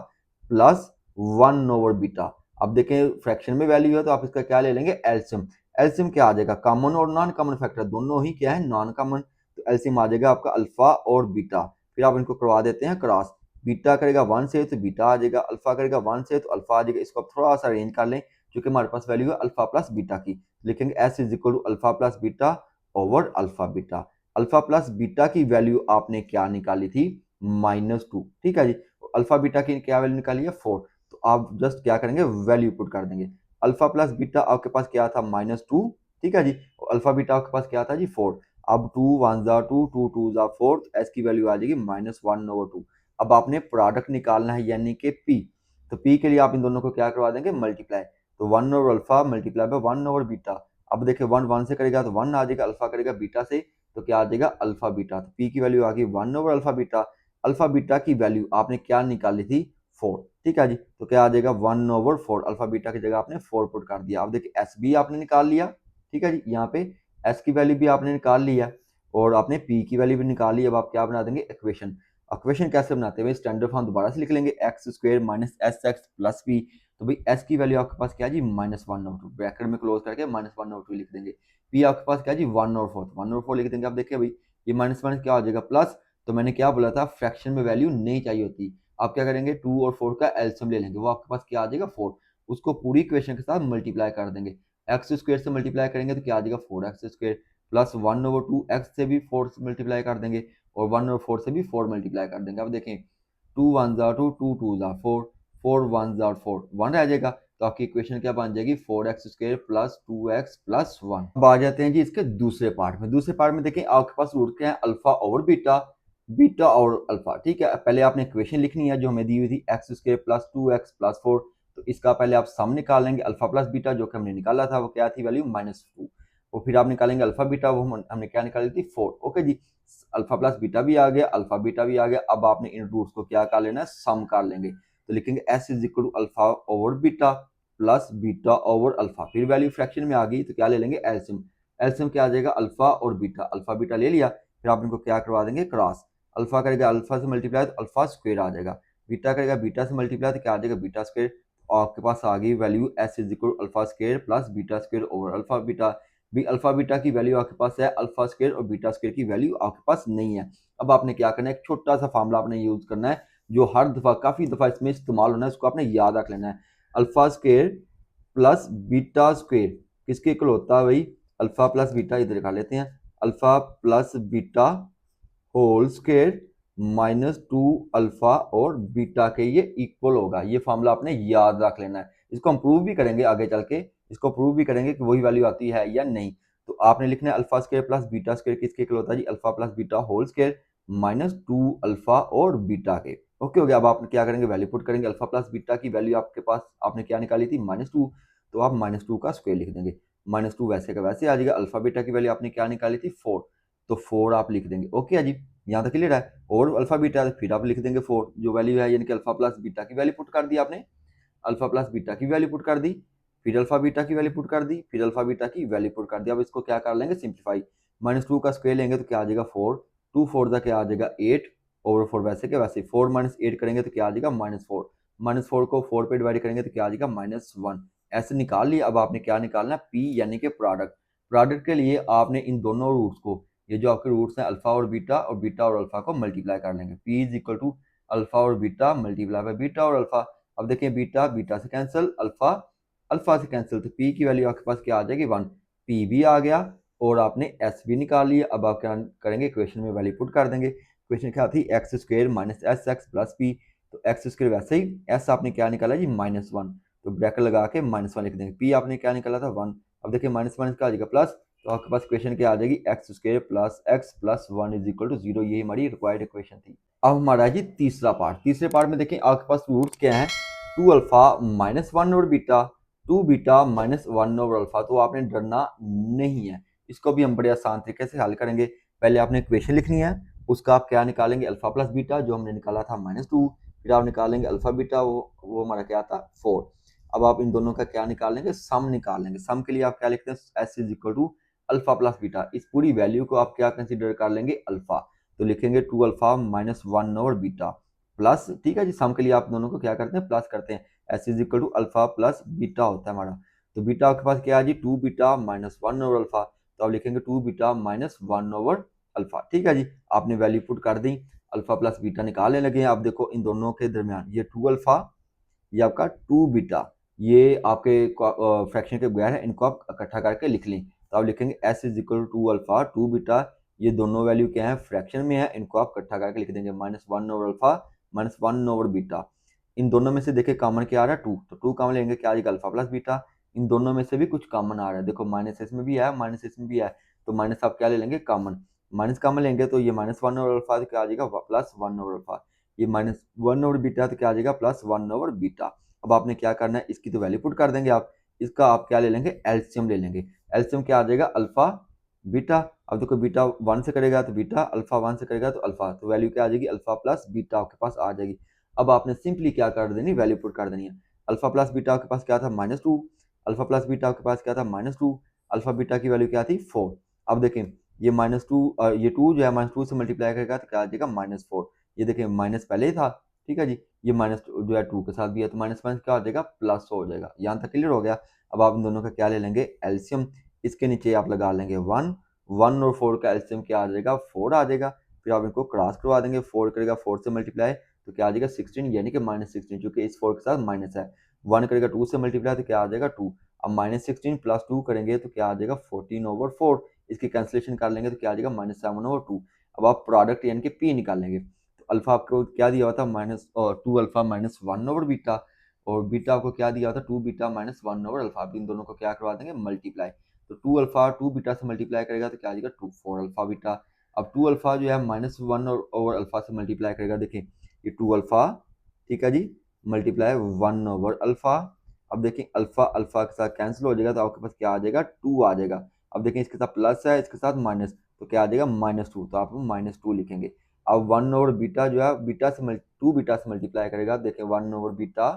प्लस 1/बीटा। अब देखें फ्रैक्शन में वैल्यू है तो आप इसका क्या ले लेंगे, एलसीएम। एलसीएम क्या आ जाएगा, कॉमन और नॉन कॉमन फैक्टर दोनों ही क्या है, नॉन कॉमन। तो एलसीएम आ जाएगा आपका अल्फा और बीटा। फिर आप इनको करवा देते हैं क्रॉस। बीटा करेगा 1 से तो बीटा आ जाएगा, अल्फा करेगा 1 से तो अल्फा आ जाएगा। इसको आप थोड़ा सा अरेंज कर लें, क्योंकि हमारे पास वैल्यू है अल्फा प्लस बीटा की। लिखेंगे s is equal to alpha plus beta over alpha beta. Alpha plus beta की वैल्यू आपने क्या निकाली थी, -2। ठीक है जी। अल्फा बीटा की क्या वैल्यू निकाली है, 4। तो आप जस्ट क्या करेंगे, वैल्यू पुट कर देंगे। अल्फा प्लस बीटा आपके पास क्या था, -2। ठीक है जी। और अल्फा बीटा आपके पास क्या था जी, 4। अब 2 1 जा 2, 2 2 जा 4, तो एस की वैल्यू आ जाएगी -1/2। अब आपने प्रोडक्ट निकालना है, यानी कि पी। तो पी के लिए आप इन दोनों को क्या करवा देंगे, मल्टीप्लाई। तो 1/अल्फा मल्टीप्लाई बाय 1/बीटा। अब देखिए 1 1 से करेगा तो 1 आ जाएगा, अल्फा करेगा बीटा से तो क्या आ जाएगा, अल्फा बीटा। तो पी की वैल्यू आ गई 1/अल्फा बीटा। अल्फा बीटा की वैल्यू आपने क्या निकाली थी, 4। ठीक है जी। तो क्या आ जाएगा, 1/4। अल्फा बीटा की जगह आपने 4 पुट कर दिया। अब देखिए एस भी आपने निकाल लिया। ठीक है जी, यहाँ पे एस की वैल्यू भी आपने निकाल लिया और आपने पी की वैल्यू भी निकाल ली। अब आप क्या बना देंगे, इक्वेशन। इक्वेशन कैसे बनाते हैं, स्टैंडर्ड फॉर्म दोबारा से लिख लेंगे, x square minus s x plus p. तो भाई एस की वैल्यू आपके पास क्या है जी, -1/2, ब्रैकेट में क्लोज करके -1/2 लिख देंगे। पी आपके पास क्या है जी, 1/4, 1/4 लिख देंगे। अब देखिए भाई ये माइनस माइनस क्या हो जाएगा, प्लस। तो मैंने क्या बोला था, फ्रैक्शन में वैल्यू नहीं चाहिए होती। आप क्या करेंगे, 2 और 4 का एलसीएम ले लेंगे, वो आपके पास क्या आ जाएगा, 4। उसको पूरी इक्वेशन के साथ मल्टीप्लाई कर देंगे। एक्स स्क्वेयर से मल्टीप्लाई करेंगे तो क्या आ जाएगा, 4x स्क्वेयर प्लस 1/2, एक्स से भी 4 से मल्टीप्लाई कर देंगे और 1/4 से भी 4 मल्टीप्लाई कर देंगे। अब देखें 2 1 जा 2, 2 2 जा 4, 4 1 आर 4 1 रह जाएगा, तो आपकी इक्वेशन क्या बन जाएगी 4x² प्लस 2x प्लस 1। अब आ जाते हैं जी इसके दूसरे पार्ट में। दूसरे पार्ट में देखें आपके पास रूट क्या है, अल्फा और बीटा, बीटा और अल्फा। ठीक है, पहले आपने इक्वेशन लिखनी है जो हमें दी हुई थी x² प्लस 2x प्लस 4। तो इसका पहले आप सम निकाल लेंगे, अल्फा प्लस बीटा जो कि हमने निकाला था वो क्या थी वैल्यू -2, और फिर आप निकालेंगे अल्फा बीटा, वो हमने क्या निकाली थी 4। ओके जी, अल्फा प्लस बीटा भी आ गया, अल्फा बीटा भी आ गया। अब आपने इन रूट्स को क्या कर लेना है, सम कर लेंगे। तो लिखेंगे s is equal to alpha over beta plus beta over alpha, फिर वैल्यू फ्रैक्शन में आ गई तो क्या ले लेंगे एलसीएम। एलसीएम क्या आ जाएगा, अल्फा और बीटा, अल्फा बीटा ले लिया, फिर आप इनको क्या करवा देंगे क्रॉस। अल्फा करेगा अल्फा से मल्टीप्लाई तो अल्फा स्क्वायर आ जाएगा, बीटा करेगा बीटा से मल्टीप्लाई तो क्या आ जाएगा बीटा स्क्वायर। और आपके पास आ गई value s is equal to alpha square plus beta square over alpha beta. भी अल्फा बीटा की वैल्यू आपके पास है, अल्फा स्क्वायर और बीटा स्क्वायर की वैल्यू आपके पास नहीं है। अब आपने क्या करना है, एक छोटा सा फार्मूला आपने यूज करना है जो हर दफा काफी दफा इसमें इस्तेमाल होना है, उसको आपने याद रख लेना है। Alpha square plus beta square किसके इक्वल होता है भाई, अल्फा प्लस बीटा, इधर लिखा लेते हैं, alpha plus beta whole square -2 alpha और बीटा के ये इक्वल होगा। ये फॉर्मूला आपने याद रख लेना है, इसको हम प्रूव भी करेंगे आगे चल के, इसको प्रूव भी करेंगे कि वही वैल्यू आती है या नहीं। तो आपने लिखना है alpha square plus beta square किसके इक्वल होता है जी, alpha plus beta whole square -2 alpha और बीटा के। ओके हो गया। अब आप क्या करेंगे, वैल्यू पुट करेंगे, अल्फा प्लस बीटा की वैल्यू आपके पास आपने क्या निकाली थी -2, तो आप -2 का स्क्वायर लिख देंगे, -2 वैसे का वैसे आ जाएगा। अल्फा बीटा की वैल्यू आपने क्या निकाली थी 4, तो 4 आप लिख देंगे। ओके है जी, यहाँ तक क्लियर है। और अल्फा बीटा है फिर आप लिख देंगे 4 जो वैल्यू है, यानी कि अल्फा प्लस बीटा की वैल्यू पुट कर दी आपने, अल्फा प्लस बीटा की वैल्यू पुट कर दी, फिर अल्फा बीटा की वैल्यू पुट कर दी, फिर अल्फा बीटा की वैल्यू पुट कर दी। अब इसको क्या कर लेंगे सिंप्लीफाई, -2 का स्क्वायर लेंगे तो क्या आ जाएगा 4, 2 4 का क्या आ जाएगा 8 ओवर 4 वैसे के वैसे, 4 -8 करेंगे तो क्या आ जाएगा -4, -4 को 4 पे डिवाइड करेंगे तो क्या आ जाएगा -1। ऐसे निकाल लिया। अब आपने क्या निकालना है, पी यानी कि प्रोडक्ट। प्रोडक्ट के लिए आपने इन दोनों रूट्स को, ये जो आपके रूट्स हैं अल्फा और बीटा और अल्फा को मल्टीप्लाई कर लेंगे। P is equal to alpha और बीटा मल्टीप्लाई बाय बीटा और अल्फा। अब देखिए बीटा बीटा से कैंसिल, अल्फा अल्फा से कैंसिल, तो पी की वैल्यू आपके पास क्या आ जाएगी 1, पी भी आ गया और आपने एस भी निकाल लिया। अब आप क्या करेंगे, इक्वेशन में वैल्यू पुट कर देंगे। इक्वेशन क्या थी, x square minus s x plus p, तो एक्स स्क्वायर वैसे ही, एस आपने क्या निकाला जी -1, तो ब्रैकेट लगा के -1 लिख देंगे। पी आपने क्या निकाला था 1, अब देखिए -1 क्या आ जाएगा प्लस, तो आपके पास इक्वेशन क्या आ जाएगी x square plus x plus 1 is equal to 0। ये हमारी रिक्वायर्ड इक्वेशन थी। अब हमारा जी तीसरा पार्ट। तीसरे पार्ट में देखें आपके पास रूट्स क्या हैं, 2 alpha -1 over beta, 2 beta -1 over alpha. तो आपने डरना नहीं है, इसको भी हम बड़े आसान तरीके से हल करेंगे। पहले आपने इक्वेशन लिखनी है, उसका आप क्या निकालेंगे अल्फा प्लस बीटा जो हमने निकाला था -2, फिर आप निकालेंगे अल्फा बीटा, वो हमारा क्या था 4। अब आप इन दोनों का क्या निकाल लेंगे, सम निकाल लेंगे। सम के लिए आप क्या लिखते हैं, s is equal to alpha plus beta, इस पूरी वैल्यू को आप क्या कंसीडर कर लेंगे अल्फा, तो लिखेंगे 2 अल्फा -1 ओवर बीटा प्लस, ठीक है जी, सम के लिए आप दोनों को क्या करते हैं प्लस करते हैं, s is equal to alpha plus beta होता है हमारा। तो बीटा आपके पास क्या है जी 2 बीटा -1 ओवर अल्फा, तो आप लिखेंगे 2 बीटा -1 ओवर अल्फा। ठीक है जी, आपने वैल्यू पुट कर दी, अल्फा प्लस बीटा निकालने लगे हैं। आप देखो इन दोनों के दरमियान ये 2 अल्फा, ये आपका 2 बीटा, ये आपके फ्रैक्शन के बगैर है, इनको आप इकट्ठा करके लिख लें। तो आप लिखेंगे s is equal to alpha 2 beta, ये दोनों वैल्यू क्या है फ्रैक्शन में है, इनको आप इकट्ठा करके लिख देंगे -1 ओवर अल्फा -1 ओवर बीटा। इन दोनों में से देखिए कॉमन क्या आ रहा है 2, तो 2 कॉमन लेंगे क्या आ जाएगा अल्फा प्लस बीटा। इन दोनों में से भी कुछ कॉमन आ रहा है, देखो माइनस इसमें भी है माइनस इसमें भी है, तो माइनस आप क्या ले लेंगे कॉमन, माइनस कॉमन लेंगे तो ये -1 ओवर अल्फा क्या आ जाएगा +1 ओवर अल्फा, ये -1 ओवर बीटा तो क्या आ जाएगा +1 ओवर बीटा। अब आपने क्या करना है, इसकी तो वैल्यू पुट कर देंगे आप, इसका आप क्या ले लेंगे एलसीएम ले लेंगे। एलसीएम क्या आ जाएगा अल्फा बीटा, अब देखो बीटा 1 से करेगा तो बीटा, अल्फा 1 से करेगा तो अल्फा, तो वैल्यू क्या आ जाएगी अल्फा प्लस बीटा आपके पास आ जाएगी। अब आपने सिंपली क्या कर देनी, वैल्यू पुट कर देनी है। अल्फा प्लस बीटा आपके पास क्या था -2, अल्फा प्लस बीटा आपके पास क्या था -2, अल्फा बीटा की वैल्यू क्या थी 4। अब देखें ये -2 ये 2 जो है -2 से मल्टीप्लाई करेगा तो क्या आ जाएगा -4, ये देखिए माइनस पहले ही था, ठीक है जी, ये माइनस जो है 2 के साथ भी है, तो माइनस माइनस क्या हो जाएगा प्लस हो जाएगा। यहाँ तक क्लियर हो गया। अब आप इन दोनों का क्या ले लेंगे एलसीएम, इसके नीचे आप लगा लेंगे 1, 1 और 4 का एलसीएम क्या आ जाएगा 4 आ जाएगा। फिर आप इनको क्रॉस करवा देंगे, 4 करेगा 4 से मल्टीप्लाई तो क्या आ जाएगा 16, यानी कि -16, क्योंकि इस 4 के साथ माइनस है। 1 करेगा 2 से मल्टीप्लाई तो क्या आ जाएगा 2, अब -16 प्लस 2 करेंगे तो क्या आ जाएगा 14 ओवर 4, इसकी कैंसिलेशन कर लेंगे तो क्या आ जाएगा -7 ओवर 2। अब आप प्रोडक्ट यानी कि पी निकालेंगे, तो अल्फा आपको क्या दिया हुआ था -2 अल्फा -1 ओवर बीटा, और बीटा आपको क्या दिया था, 2 बीटा माइनस 1/अल्फा। आप इन दोनों को क्या करवा देंगे, मल्टीप्लाई। तो 2 अल्फा 2 बीटा से मल्टीप्लाई करेगा तो क्या आ जाएगा, 4 अल्फा बीटा। अब 2 अल्फा जो है -1/अल्फा से मल्टीप्लाई करेगा, देखिए ये 2 अल्फा, ठीक है जी, मल्टीप्लाई 1/अल्फा। अब देखिए अल्फा अल्फा के साथ कैंसिल हो जाएगा तो आपके पास क्या आ जाएगा, 2 आ जाएगा। अब देखिए इसके साथ प्लस है, इसके साथ माइनस, तो क्या आ जाएगा, -2, तो आप -2 लिखेंगे। अब 1/बीटा जो है बीटा से 2 बीटा से मल्टीप्लाई करेगा, देखिए 1/बीटा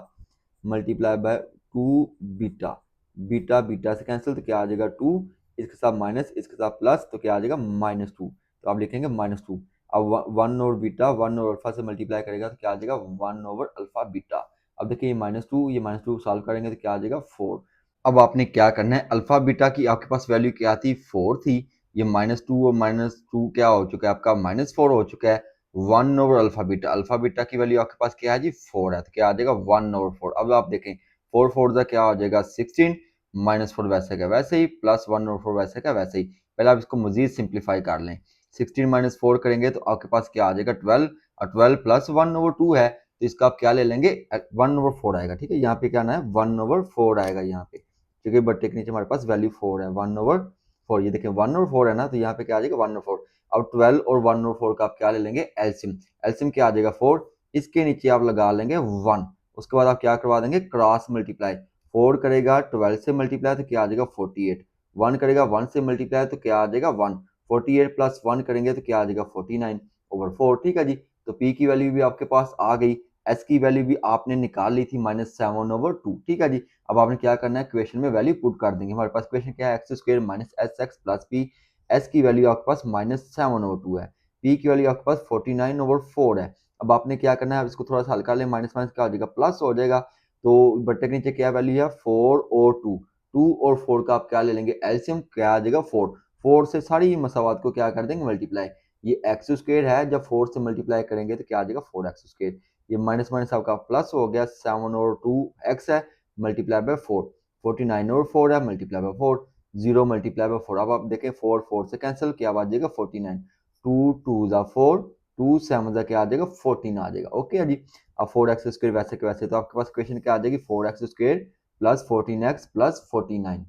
multiply by 2 beta, beta beta से कैंसिल तो क्या आ जाएगा 2, इसके साथ माइनस, इसके साथ प्लस, तो क्या आ जाएगा -2, तो आप लिखेंगे -2। अब 1/बीटा 1/अल्फा से मल्टीप्लाई करेगा तो क्या आ जाएगा, 1/अल्फा बीटा। अब देखिए ये -2 ये -2 सॉल्व करेंगे तो क्या आ जाएगा, 4। अब आपने क्या करना है, अल्फा बीटा की आपके पास वैल्यू क्या थी, 4 थी। ये -2 और -2 क्या हो चुका है आपका, -4 हो चुका है। 1/अल्फा बीटा, अल्फा बीटा की वैल्यू आपके पास क्या है जी, 4 है, तो क्या आ जाएगा 1/4। अब आप देखें 4 4 का क्या हो जाएगा 16, -4 वैसे का वैसे ही, प्लस 1/4 वैसे का वैसे ही। पहले आप इसको मजीद सिंप्लीफाई कर लें, 16 - 4 करेंगे तो आपके पास क्या आ जाएगा 12, और 12 प्लस 1/2 है तो इसका आप क्या ले लेंगे, 1/4 आएगा। ठीक है, यहाँ पे क्या आना है, 1/4 आएगा यहाँ पे, क्योंकि बट्टे के नीचे हमारे पास वैल्यू 4 है, 1/4। ये देखिए 1/4 है ना, तो यहाँ पे क्या आ जाएगा 1/4। अब 12 और 1/4 का आप क्या ले लेंगे, एलसीएम। एलसीएम क्या आ जाएगा 4, इसके नीचे आप लगा लेंगे 1। उसके बाद आप क्या करवा देंगे, क्रॉस मल्टीप्लाई। 4 करेगा 12 से मल्टीप्लाई तो क्या आ जाएगा 48, 1 करेगा 1 से मल्टीप्लाई तो क्या आ जाएगा 1, 48 प्लस 1 करेंगे तो क्या आ जाएगा 49/4। ठीक है जी, तो पी की वैल्यू भी आपके पास आ गई, एस की वैल्यू भी आपने निकाल ली थी -7/2। ठीक है जी, अब आपने क्या करना है, क्वेश्चन में वैल्यू पुट कर देंगे। हमारे पास क्वेश्चन क्या है, x² minus s x plus P. S की वैल्यू आपके पास -7/2 है, पी की वैल्यू आपके पास 49/4 है। अब आपने क्या करना है, अब इसको थोड़ा सा हल्का ले, माइनस माइनस क्या हो जाएगा, प्लस हो जाएगा। तो बट्टे के नीचे क्या वैल्यू है, 4 और 2, 2 और 4 का आप क्या ले लेंगे, एलसीएम क्या आ जाएगा 4। 4 से सारी मसावात को क्या कर देंगे, मल्टीप्लाई। ये x² है, जब 4 से मल्टीप्लाई करेंगे तो क्या आ जाएगा 4x²। ये माइनस माइनस आपका प्लस हो गया, 7 और 2 x है, मल्टीप्लाई बाय 4, 49 और 4 है, मल्टीप्लाई बाय 4, 0 मल्टीप्लाई बाय 4। अब आप देखें 4 4 से कैंसिल, क्या आ जाएगा 49, 2 2 जा 4, 2 7 जा क्या आ जाएगा 14 आ जाएगा। ओके जी, अब 4x² वैसे के वैसे, तो आपके पास क्वेश्चन क्या आ जाएगी, 4x² प्लस 14x प्लस 49।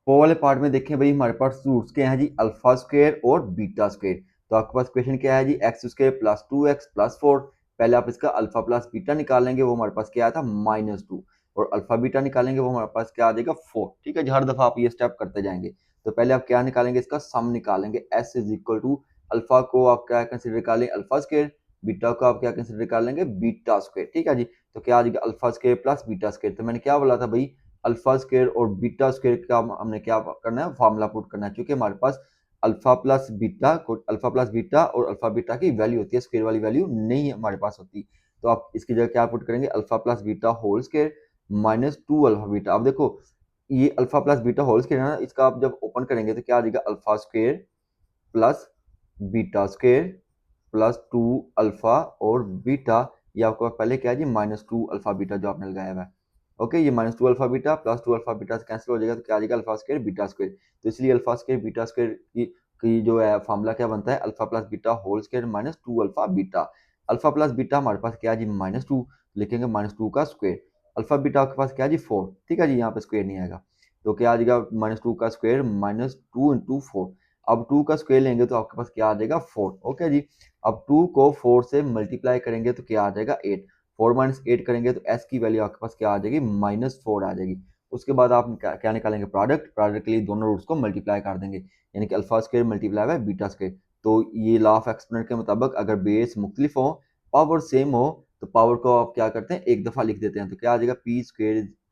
वो वाले पार्ट में देखें भाई, हमारे पास रूट्स क्या हैं जी, अल्फा स्क्वायर और बीटा स्क्वायर। तो आपके पास क्वेश्चन क्या है जी, x² प्लस 2x प्लस 4। पहले आप इसका अल्फा प्लस बीटा निकालेंगे, वो हमारे पास क्या आया था -2, और अल्फा बीटा निकालेंगे वो हमारे पास क्या आ जाएगा 4। ठीक है जी, हर दफा आप ये स्टेप करते जाएंगे। तो पहले आप क्या निकालेंगे, इसका सम निकालेंगे, s is equal to alpha को आप क्या कंसिडर कर लेंगे, अल्फा स्क्वायर, बीटा को आप क्या कंसिडर कर लेंगे, बीटा स्क्वायर। ठीक है जी, तो क्या आ जाएगा alpha square plus beta square. तो मैंने क्या बोला था भाई, अल्फा स्क्वायर और बीटा स्क्वायर का हमने क्या करना है, फार्मूला पुट करना है, क्योंकि हमारे पास अल्फा प्लस बीटा को, अल्फा प्लस बीटा और अल्फा बीटा की वैल्यू होती है, स्क्वायर वाली वैल्यू नहीं हमारे पास होती। तो आप इसकी जगह क्या पुट करेंगे, alpha plus beta whole square -2 alpha beta. अब देखो ये alpha plus beta whole square है ना, इसका आप जब ओपन करेंगे तो क्या आ जाएगा, alpha square plus beta square plus 2 alpha और बीटा। ये आपको पहले क्या है जी, -2 अल्फा बीटा जो आपने लगाया हुआ है। ओके, ये -2 alpha beta plus 2 alpha beta से कैंसिल हो जाएगा तो क्या आ जाएगा, अल्फा स्क्वायर बीटा स्क्वायर। तो इसलिए अल्फा स्क्वायर बीटा स्क्वायर की जो है फार्मूला क्या बनता है, alpha plus beta whole square -2 alpha beta. Alpha plus beta हमारे पास क्या है जी, -2, लिखेंगे -2 का स्क्वायर। अल्फा बीटा आपके पास क्या है जी 4। ठीक है जी, यहाँ पे स्क्वायर नहीं आएगा, तो क्या आ जाएगा -2 का स्क्वायर -2 इंटू 4। अब 2 का स्क्वायर लेंगे तो आपके पास क्या आ जाएगा 4। ओके जी, अब 2 को 4 से मल्टीप्लाई करेंगे तो क्या आ जाएगा 8। 4 - 8 करेंगे तो s की वैल्यू आपके पास क्या आ जाएगी, -4 आ जाएगी। उसके बाद आप क्या निकालेंगे, प्रोडक्ट। प्रोडक्ट के लिए दोनों रूट्स को मल्टीप्लाई कर देंगे, यानी कि alpha square multiply by beta square. तो ये लॉ ऑफ एक्सपोनेंट के मुताबिक अगर बेस मुख्तलिफ हो, पावर सेम हो, तो पावर को आप क्या करते हैं, एक दफा लिख देते हैं। तो क्या आ जाएगा, p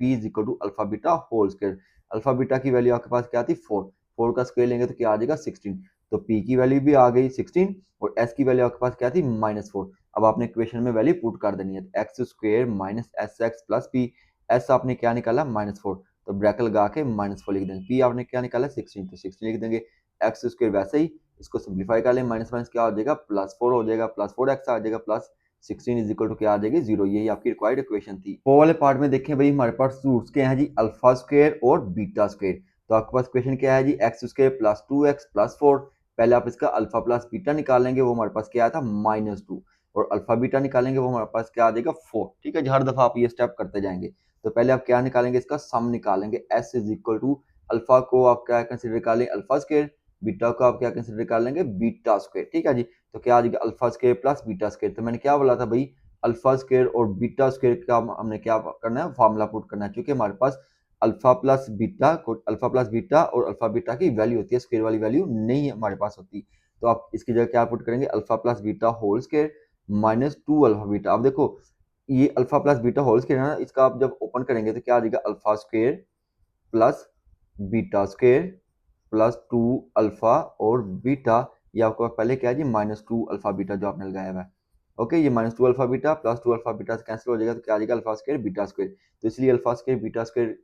is equal to alpha beta whole square. Alpha beta की वैल्यू आपके पास क्या थी 4, 4 का स्क्वायर लेंगे तो क्या आ जाएगा 16। तो p की वैल्यू भी आ गई 16, और s की वैल्यू आपके पास क्या थी -4। अब आपने इक्वेशन में वैल्यू पुट कर देनी है, x² minus s x plus P. s आपने क्या निकाला -4, तो ब्रैकेट लगा के -4 लिख देंगे। p आपने क्या निकाला 16, तो 16 लिख देंगे। x² वैसे ही, इसको सिंप्लीफाई कर लें, माइनस माइनस क्या हो जाएगा, +4 हो जाएगा, +4x आ जाएगा, प्लस 16 इज इक्वल टू क्या आ जाएगी 0। यही आपकी रिक्वायर्ड इक्वेशन थी। वो वाले पार्ट में देखें भाई, हमारे पास रूट्स क्या हैं जी, अल्फा स्क्वायर और बीटा स्क्वायर। तो आपके पास क्वेश्चन क्या है जी, x² प्लस 2x प्लस 4। पहले आप इसका अल्फा प्लस बीटा निकालेंगे, वो हमारे पास क्या आया था -2, और अल्फा बीटा निकालेंगे, वो हमारे पास क्या आ जाएगा 4। ठीक है जी, हर दफा आप ये स्टेप करते जाएंगे। तो पहले आप क्या निकालेंगे, इसका सम निकालेंगे। S is equal to alpha को आप क्या कंसिडर कर लेंगे, अल्फा स्क्वायर, बीटा को आप क्या कंसिडर कर लेंगे, बीटा स्क्वायर। ठीक है जी, तो क्या आ जाएगा alpha square plus beta square. तो मैंने क्या बोला था भाई, अल्फा स्क्वायर और बीटा स्क्वायर का हमने क्या करना है, फार्मूला पुट करना है, क्योंकि हमारे पास अल्फा प्लस बीटा को, अल्फा प्लस बीटा और अल्फा बीटा की वैल्यू होती है, स्क्वायर वाली वैल्यू नहीं हमारे पास होती। तो आप इसकी जगह क्या पुट करेंगे, alpha plus beta whole square minus 2 alpha beta. अब देखो ये alpha plus beta whole square है ना, इसका आप जब ओपन करेंगे तो क्या आ जाएगा, alpha square plus beta square plus 2 alpha और बीटा, ये आपको पहले क्या है जी, माइनस 2 अल्फा बीटा जो आपने लगाया हुआ है। ओके, ये minus 2 alpha beta plus 2 alpha beta से कैंसिल हो जाएगा, तो क्या आ जाएगा अल्फा स्क्वायर बीटा स्क्वायर। तो इसलिए अल्फा स्क्वायर बीटा स्क्वायर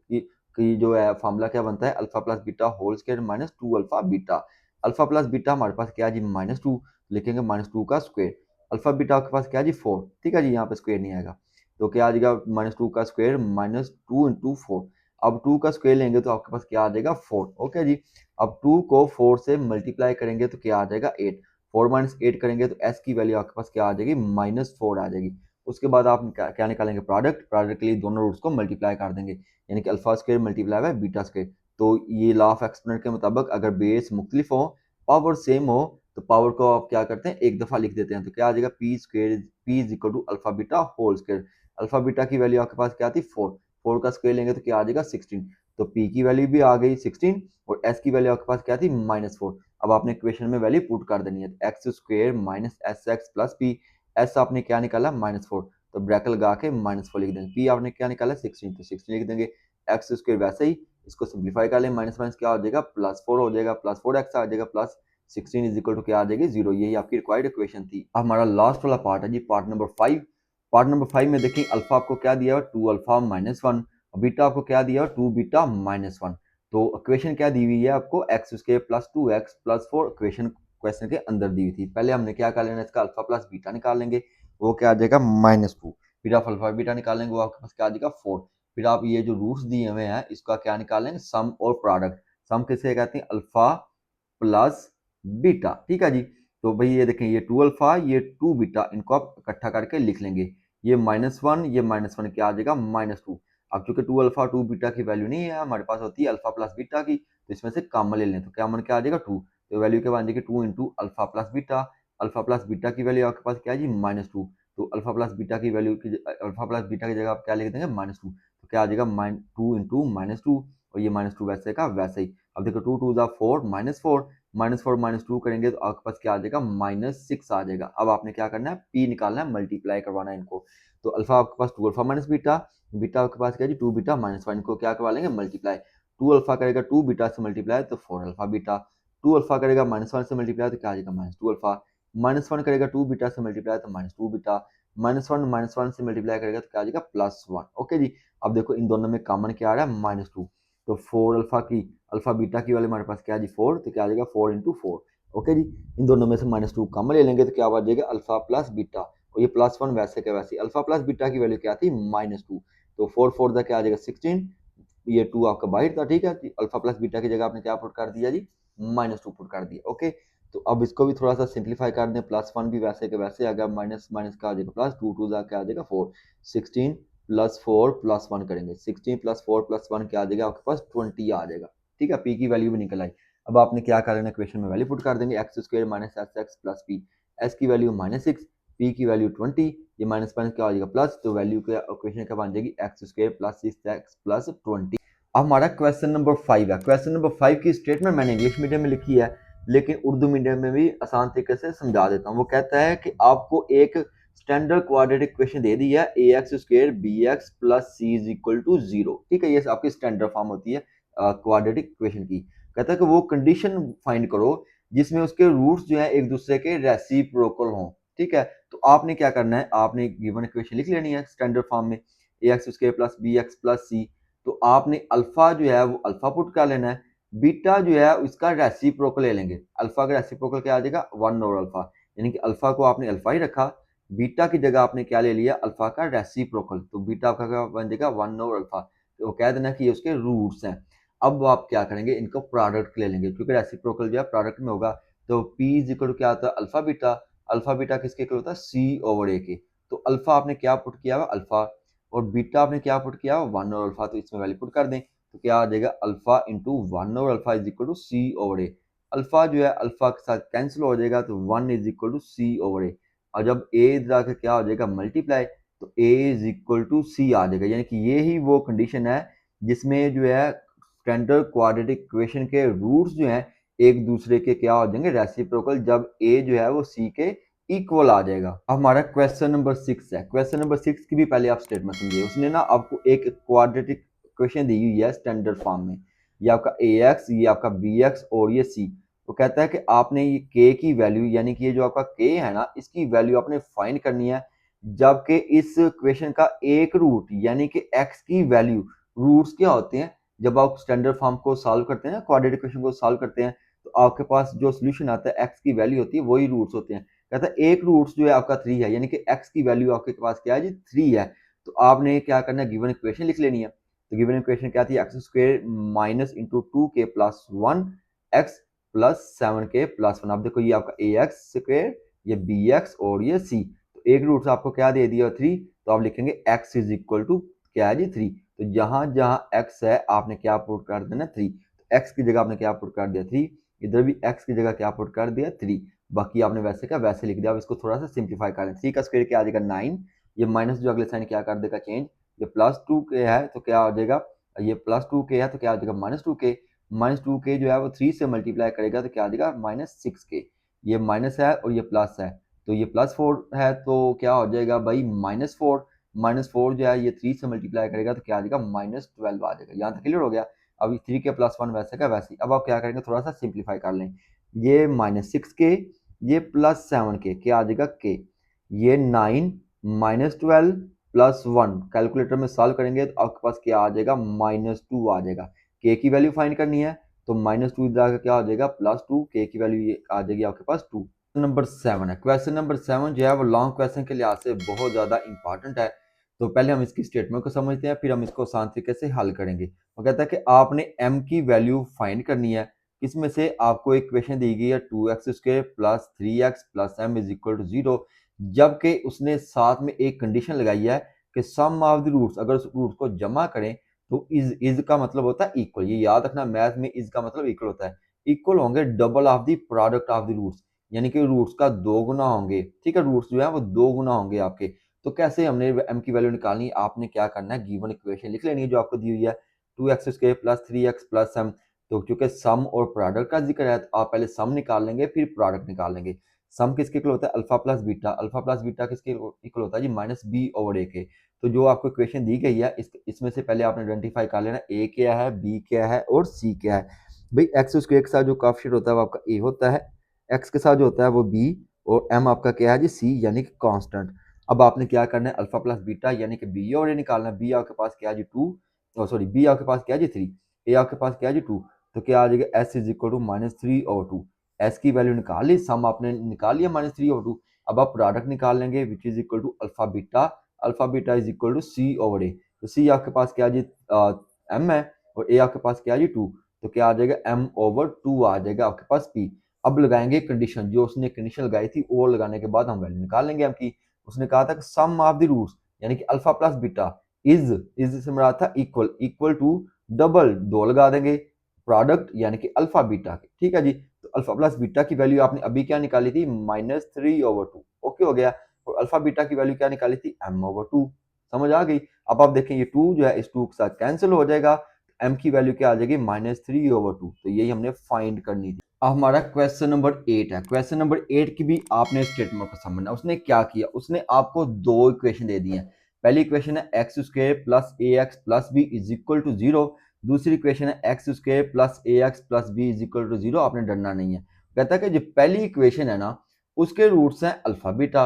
की जो है फार्मूला क्या बनता है, alpha plus beta whole square minus 2 alpha beta. Alpha plus beta हमारे पास क्या है जी, माइनस 2, लिखेंगे माइनस 2 का स्क्वायर। अल्फा बीटा आपके पास क्या है जी, 4। ठीक है जी, यहाँ पे स्क्वायर नहीं आएगा, तो क्या आ जाएगा माइनस 2 का स्क्वायर माइनस 2 इंटू 4। अब 2 का स्क्वायर लेंगे तो आपके पास क्या आ जाएगा 4। ओके जी, अब 2 को 4 से मल्टीप्लाई करेंगे तो क्या आ जाएगा 8। 4 माइनस 8 करेंगे तो एस की वैल्यू आपके पास क्या आ जाएगी, माइनस 4 आ जाएगी। उसके बाद आप क्या निकालेंगे, प्रोडक्ट। प्रोडक्ट के लिए दोनों रूट्स को मल्टीप्लाई कर देंगे, यानी कि alpha square multiply by beta square. तो ये लॉ ऑफ एक्सपोनेंट के मुताबिक अगर बेस मुख्तलिफ हो, पावर सेम हो, तो पावर को आप क्या करते हैं, एक दफा लिख देते हैं। तो क्या आ जाएगा, p square p is equal to alpha beta whole square. Alpha beta की वैल्यू आपके पास क्या थी 4। 4 का स्क्वायर लेंगे तो क्या आ जाएगा 16। तो पी की वैल्यू भी आ गई 16 और एस की वैल्यू आपके पास क्या थी, माइनस 4। अब आपने इक्वेशन में वैल्यू पुट कर देनी है, x square minus s x plus P. S आपने क्या निकाला, माइनस 4, तो ब्रैकेट लगा के माइनस 4 लिख देंगे। पी आपने क्या निकाला 16, तो 16 लिख देंगे। एक्स स्क्वायर वैसे ही इसको सिंप्लीफाई कर लें, माइनस माइनस क्या हो जाएगा, प्लस 4 हो जाएगा, प्लस 4 एक्स आ जाएगा, प्लस 16 इज इक्वल टू क्या आ जाएगी 0। यही आपकी रिक्वायर्ड इक्वेशन थी। अब हमारा लास्ट वाला पार्ट है जी, पार्ट नंबर 5। पार्ट नंबर 5 में देखिए अल्फा आपको क्या दिया हुआ, 2 अल्फा माइनस 1, बीटा आपको क्या दिया हुआ, 2 बीटा माइनस 1। तो इक्वेशन क्या दी हुई है आपको, x square plus 2x plus 4, equation question के अंदर दी हुई थी। पहले हमने क्या कर लेना, इसका अल्फा प्लस बीटा निकाल लेंगे, वो क्या आ जाएगा माइनस 2। फिर आप अल्फा बीटा निकालेंगे, वो आपके पास क्या आ जाएगा 4। फिर आप ये जो रूट्स दिए हुए हैं इसका क्या निकालेंगे, सम और प्रोडक्ट। सम किसे कहते हैं, अल्फा प्लस बीटा। ठीक है जी, तो भाई ये देखें, ये 2 अल्फा ये 2 बीटा, इनको आप इकट्ठा करके लिख लेंगे। ये माइनस 1 ये माइनस 1 क्या आ जाएगा, माइनस 2। अब चूंकि 2 अल्फा 2 बीटा की वैल्यू नहीं है हमारे पास, होती है अल्फा प्लस बीटा की, तो इसमें से कॉमन ले लें तो क्या मन क्या आ जाएगा 2। तो वैल्यू क्या बन जाएगी 2 into alpha plus beta. Alpha plus beta की वैल्यू आपके पास क्या है जी, माइनस 2। तो अल्फा प्लस बीटा की वैल्यू की, अल्फा प्लस बीटा की जगह आप क्या लिख देंगे, माइनस 2। तो क्या आ जाएगा 2 इंटू माइनस 2, और ये माइनस 2 वैसे का वैसे ही। अब देखो 2 2 4 माइनस 4, माइनस 4 माइनस 2 करेंगे तो आपके पास क्या आ जाएगा, माइनस 6 आ जाएगा। अब आपने क्या करना है, पी निकालना है, मल्टीप्लाई करवाना है इनको। तो अल्फा आपके पास 2 अल्फा माइनस बीटा, बीटा आपके पास क्या है 2 बीटा माइनस 1, इनको क्या करवा लेंगे, मल्टीप्लाई। 2 अल्फा करेगा 2 बीटा से मल्टीप्लाई तो 4 अल्फा बीटा। 2 अल्फा करेगा माइनस 1 से मल्टीप्लाई तो क्या आ जाएगा माइनस 2 अल्फा। माइनस 1 करेगा 2 बीटा से मल्टीप्लाई तो माइनस 2 बीटा। माइनस 1 से मल्टीप्लाई करेगा तो क्या आ जाएगा प्लस 1। ओके जी, अब देखो इन दोनों में कॉमन क्या आ रहा है, माइनस 2। तो 4 अल्फा की, अल्फा बीटा की वाले हमारे पास क्या है जी 4, तो क्या आ जाएगा 4 इंटू 4। ओके जी, इन दोनों में से माइनस 2 कॉमन ले लेंगे तो क्या आ जाएगा अल्फा प्लस बीटा, और ये प्लस 1 वैसे के वैसे। अल्फा प्लस बीटा की वैल्यू क्या थी, माइनस 2। तो 4 4 का क्या आ जाएगा 16, ये 2 आपका बाहर था। ठीक है, अल्फा प्लस बीटा की जगह आपने क्या पुट कर दिया जी, माइनस 2 पुट कर दिया। ओके, तो अब इसको भी थोड़ा सा सिंप्लीफाई कर दें, प्लस 1 भी वैसे के वैसे, अगर माइनस माइनस का आ जाएगा प्लस, 2 2 क्या आ जाएगा 4। 16 प्लस 4 प्लस 1 करेंगे, 16 प्लस 4 प्लस 1 क्या आ जाएगा आपके पास 20 आ जाएगा। ठीक है, पी की वैल्यू भी निकल आई। अब आपने क्या कर लेना, इक्वेशन में वैल्यू पुट कर देंगे, x square minus s x plus P. S की वैल्यू माइनस 6, पी की वैल्यू 20, ये माइनस माइनस क्या हो जाएगा प्लस, तो वैल्यू का इक्वेशन क्या बन जाएगी, x square plus 6x plus 20। अब हमारा क्वेश्चन नंबर 5 है। क्वेश्चन नंबर 5 की स्टेटमेंट मैंने इंग्लिश मीडियम में लिखी है, लेकिन उर्दू मीडियम में भी आसान तरीके से समझा देता हूँ। वो कहता है कि आपको एक स्टैंडर्ड क्वाड्रेटिक इक्वेशन दे दी है, A X square B X plus C is equal to 0। ठीक है, ये आपकी स्टैंडर्ड फॉर्म होती है क्वाड्रेटिक इक्वेशन की। कहता है कि वो कंडीशन फाइंड करो जिसमें उसके रूट्स जो है एक दूसरे के रेसिप्रोकल हों। ठीक है, तो आपने क्या करना है, आपने गिवन इक्वेशन लिख लेनी है स्टैंडर्ड फॉर्म में, A X square plus B X plus C. तो आपने अल्फा जो है वो अल्फा पुट कर लेना है, बीटा जो है उसका रेसिप्रोकल ले लेंगे। अल्फा का रेसिप्रोकल क्या आ जाएगा 1 ओवर अल्फा, यानी कि अल्फा को आपने अल्फा ही रखा, बीटा की जगह आपने क्या ले लिया, अल्फा का रेसिप्रोकल। तो बीटा आपका क्या बन जाएगा 1 ओवर अल्फा। तो कह देना कि ये उसके रूट्स हैं। अब आप क्या करेंगे, इनको प्रोडक्ट ले लेंगे, क्योंकि रेसिप्रोकल जो है प्रोडक्ट में होगा। तो P इज इक्वल टू क्या आता है, अल्फा बीटा। अल्फा बीटा किसके इक्वल होता है, सी ओवर ए के। तो अल्फा आपने क्या पुट किया हुआ, अल्फा, और बीटा आपने क्या पुट किया, 1 और अल्फा, तो इसमें वैल्यू पुट कर दें तो क्या आ जाएगा, अल्फा इंटू 1 और alpha is equal to C over a. Alpha जो है अल्फा के साथ कैंसिल हो जाएगा तो 1 is equal to C over A, और जब ए जाकर क्या हो जाएगा मल्टीप्लाई, तो A is equal to C आ जाएगा। यानी कि ये ही वो कंडीशन है जिसमें जो है स्टैंडर्ड क्वाड्रेटिक इक्वेशन के रूट्स जो हैं एक दूसरे के क्या हो जाएंगे, रेसिप्रोकल, जब ए जो है वो सी के इक्वल आ जाएगा। अब हमारा क्वेश्चन नंबर 6 है। क्वेश्चन नंबर 6 की भी पहले आप स्टेटमेंट समझिए। उसने ना आपको एक क्वाड्रेटिक इक्वेशन दी हुई है स्टैंडर्ड फॉर्म में, ये आपका ए एक्स, ये आपका बी एक्स और ये सी। तो कहता है कि आपने ये के की वैल्यू, यानी कि ये जो आपका के है ना, इसकी वैल्यू आपने फाइंड करनी है जबकि इस इक्वेशन का एक रूट यानी कि एक्स की वैल्यू, रूट्स क्या होते हैं जब आप स्टैंडर्ड फॉर्म को सॉल्व करते हैं, क्वाड्रेटिक इक्वेशन को सॉल्व करते हैं, तो आपके पास जो सोल्यूशन आता है एक्स की वैल्यू होती है वही रूट्स होते हैं। कहता है एक रूट्स जो है आपका 3 है, यानी कि एक्स की वैल्यू आपके पास क्या है जी, 3 है। तो आपने क्या करना है, गिवन इक्वेशन लिख लेनी है। तो गिवन इक्वेशन क्या थी, एक्स स्क्वायर माइनस इंटू 2 के प्लस 1 एक्स प्लस 7 के प्लस 1। अब देखो ये आपका ए एक्स स्क्वायर, ये बी एक्स और ये सी। तो एक रूट आपको क्या दे दिया, 3, तो आप लिखेंगे एक्स इज इक्वल टू क्या है जी, 3। तो जहां जहां एक्स है आपने क्या पुट कर देना, 3। तो एक्स की जगह आपने क्या पुट कर दिया, 3। इधर भी एक्स की जगह क्या पुट कर दिया, 3। बाकी आपने वैसे क्या वैसे लिख दिया। अब इसको थोड़ा सा सिंप्लीफाई कर लें। 3 का स्क्वायर क्या आ जाएगा, 9। ये माइनस जो अगले साइन क्या कर देगा चेंज, ये प्लस 2 के है तो क्या हो जाएगा, ये प्लस 2 के है तो क्या आ जाएगा -2 के। -2 के जो है वो 3 से मल्टीप्लाई करेगा तो क्या आ जाएगा -6 के। ये माइनस है और ये प्लस है, तो ये +4 है तो क्या हो जाएगा भाई -4। -4 जो है ये 3 से मल्टीप्लाई करेगा तो क्या आ जाएगा -12 आ जाएगा। यहाँ तक क्लियर हो गया। अब 3 के प्लस 1 वैसे का वैसे ही। अब आप क्या करेंगे, थोड़ा सा सिंप्लीफाई कर लें। ये -6 के, ये +7 के, क्या आ जाएगा के, ये 9 -12 +1, कैलकुलेटर में सॉल्व करेंगे तो आपके पास क्या आ जाएगा, -2 आ जाएगा। के की वैल्यू फाइंड करनी है तो -2 जाकर क्या हो जाएगा +2, के की वैल्यू ये आ जाएगी आपके पास 2। नंबर 7 है। क्वेश्चन नंबर 7 जो है वो लॉन्ग क्वेश्चन के लिहाज से बहुत ज़्यादा इंपॉर्टेंट है। तो पहले हम इसकी स्टेटमेंट को समझते हैं, फिर हम इसको आसान तरीके से हल करेंगे। वो कहता है कि आपने m की वैल्यू फाइंड करनी है। इसमें से आपको एक इक्वेशन दी गई है 2x² plus 3x plus m is equal to 0, जबकि उसने साथ में एक कंडीशन लगाई है कि सम ऑफ द रूट्स, अगर उस रूट को जमा करें तो इज का मतलब होता है इक्वल। ये याद रखना, मैथ में इज का मतलब इक्वल होता है। इक्वल होंगे double of the product of the roots, यानी कि रूट्स का 2 गुना होंगे। ठीक है, रूट्स जो है वो 2 गुना होंगे आपके। तो कैसे हमने एम की वैल्यू निकालनी है, आपने क्या करना है, गिवन इक्वेशन लिख लेनी है जो आपको दी हुई है, 2x² plus 3x plus m। तो चूंकि सम और प्रोडक्ट का जिक्र है तो आप पहले सम निकाल लेंगे फिर प्रोडक्ट निकाल लेंगे। सम किसके इक्वल होता है, alpha plus beta. Alpha plus beta किसके इक्वल होता है जी, -b/a के। तो जो आपको इक्वेशन दी गई है इसमें से पहले आपने आइडेंटिफाई कर लेना ए क्या है, बी क्या है और सी क्या है। भाई एक्स स्क्वायर के साथ जो कोएफिशिएंट होता है वो आपका ए होता है, एक्स के साथ जो होता है वो बी, और एम आपका क्या है जी, सी, यानी कि कांस्टेंट। अब आपने क्या करना है, अल्फा प्लस बीटा यानी कि बी और ए निकालना है। बी आपके पास क्या है जी 2, सॉरी बी आपके पास क्या है जी 3, ए आपके पास क्या है जी 2। तो क्या आ जाएगा, s is equal to -3/2। S की वैल्यू निकाल ली, सम आपने निकाल लिया -3/2। अब आप प्रोडक्ट निकाल लेंगे which is equal to alpha beta. Alpha beta is equal to C over A. तो सी आपके पास क्या है जी एम है, और ए आपके पास क्या है जी 2। तो क्या आ जाएगा m/2 आ जाएगा आपके पास p। अब लगाएंगे कंडीशन, जो उसने कंडीशन लगाई थी वो लगाने के बाद हम वैल्यू निकाल लेंगे m की। उसने कहा था कि सम ऑफ द रूट्स यानी कि अल्फा प्लस बीटा इज से मरा था इक्वल, इक्वल टू डबल 2 लगा देंगे प्रोडक्ट यानी कि अल्फा बीटा के। ठीक है जी। तो अल्फा प्लस बीटा की वैल्यू आपने अभी क्या निकाली थी, -3/2। ओके हो गया। और अल्फा बीटा की वैल्यू क्या निकाली थी, m/2। समझ आ गई। अब आप देखें ये 2 जो है इस 2 के साथ कैंसिल हो जाएगा, m की वैल्यू क्या आ जाएगी, -3/2। तो यही हमने फाइंड करनी थी। अब हमारा क्वेश्चन नंबर 8 है। क्वेश्चन नंबर 8 की भी आपने स्टेटमेंट को समझना। उसने क्या किया, उसने आपको 2 इक्वेशन दे दी हैं। पहली इक्वेशन है x² plus ax plus b is equal to 0। दूसरी इक्वेशन है x² plus ax plus b is equal to 0। आपने डरना नहीं है। कहता है कि जो पहली इक्वेशन है ना उसके रूट्स हैं अल्फा बीटा,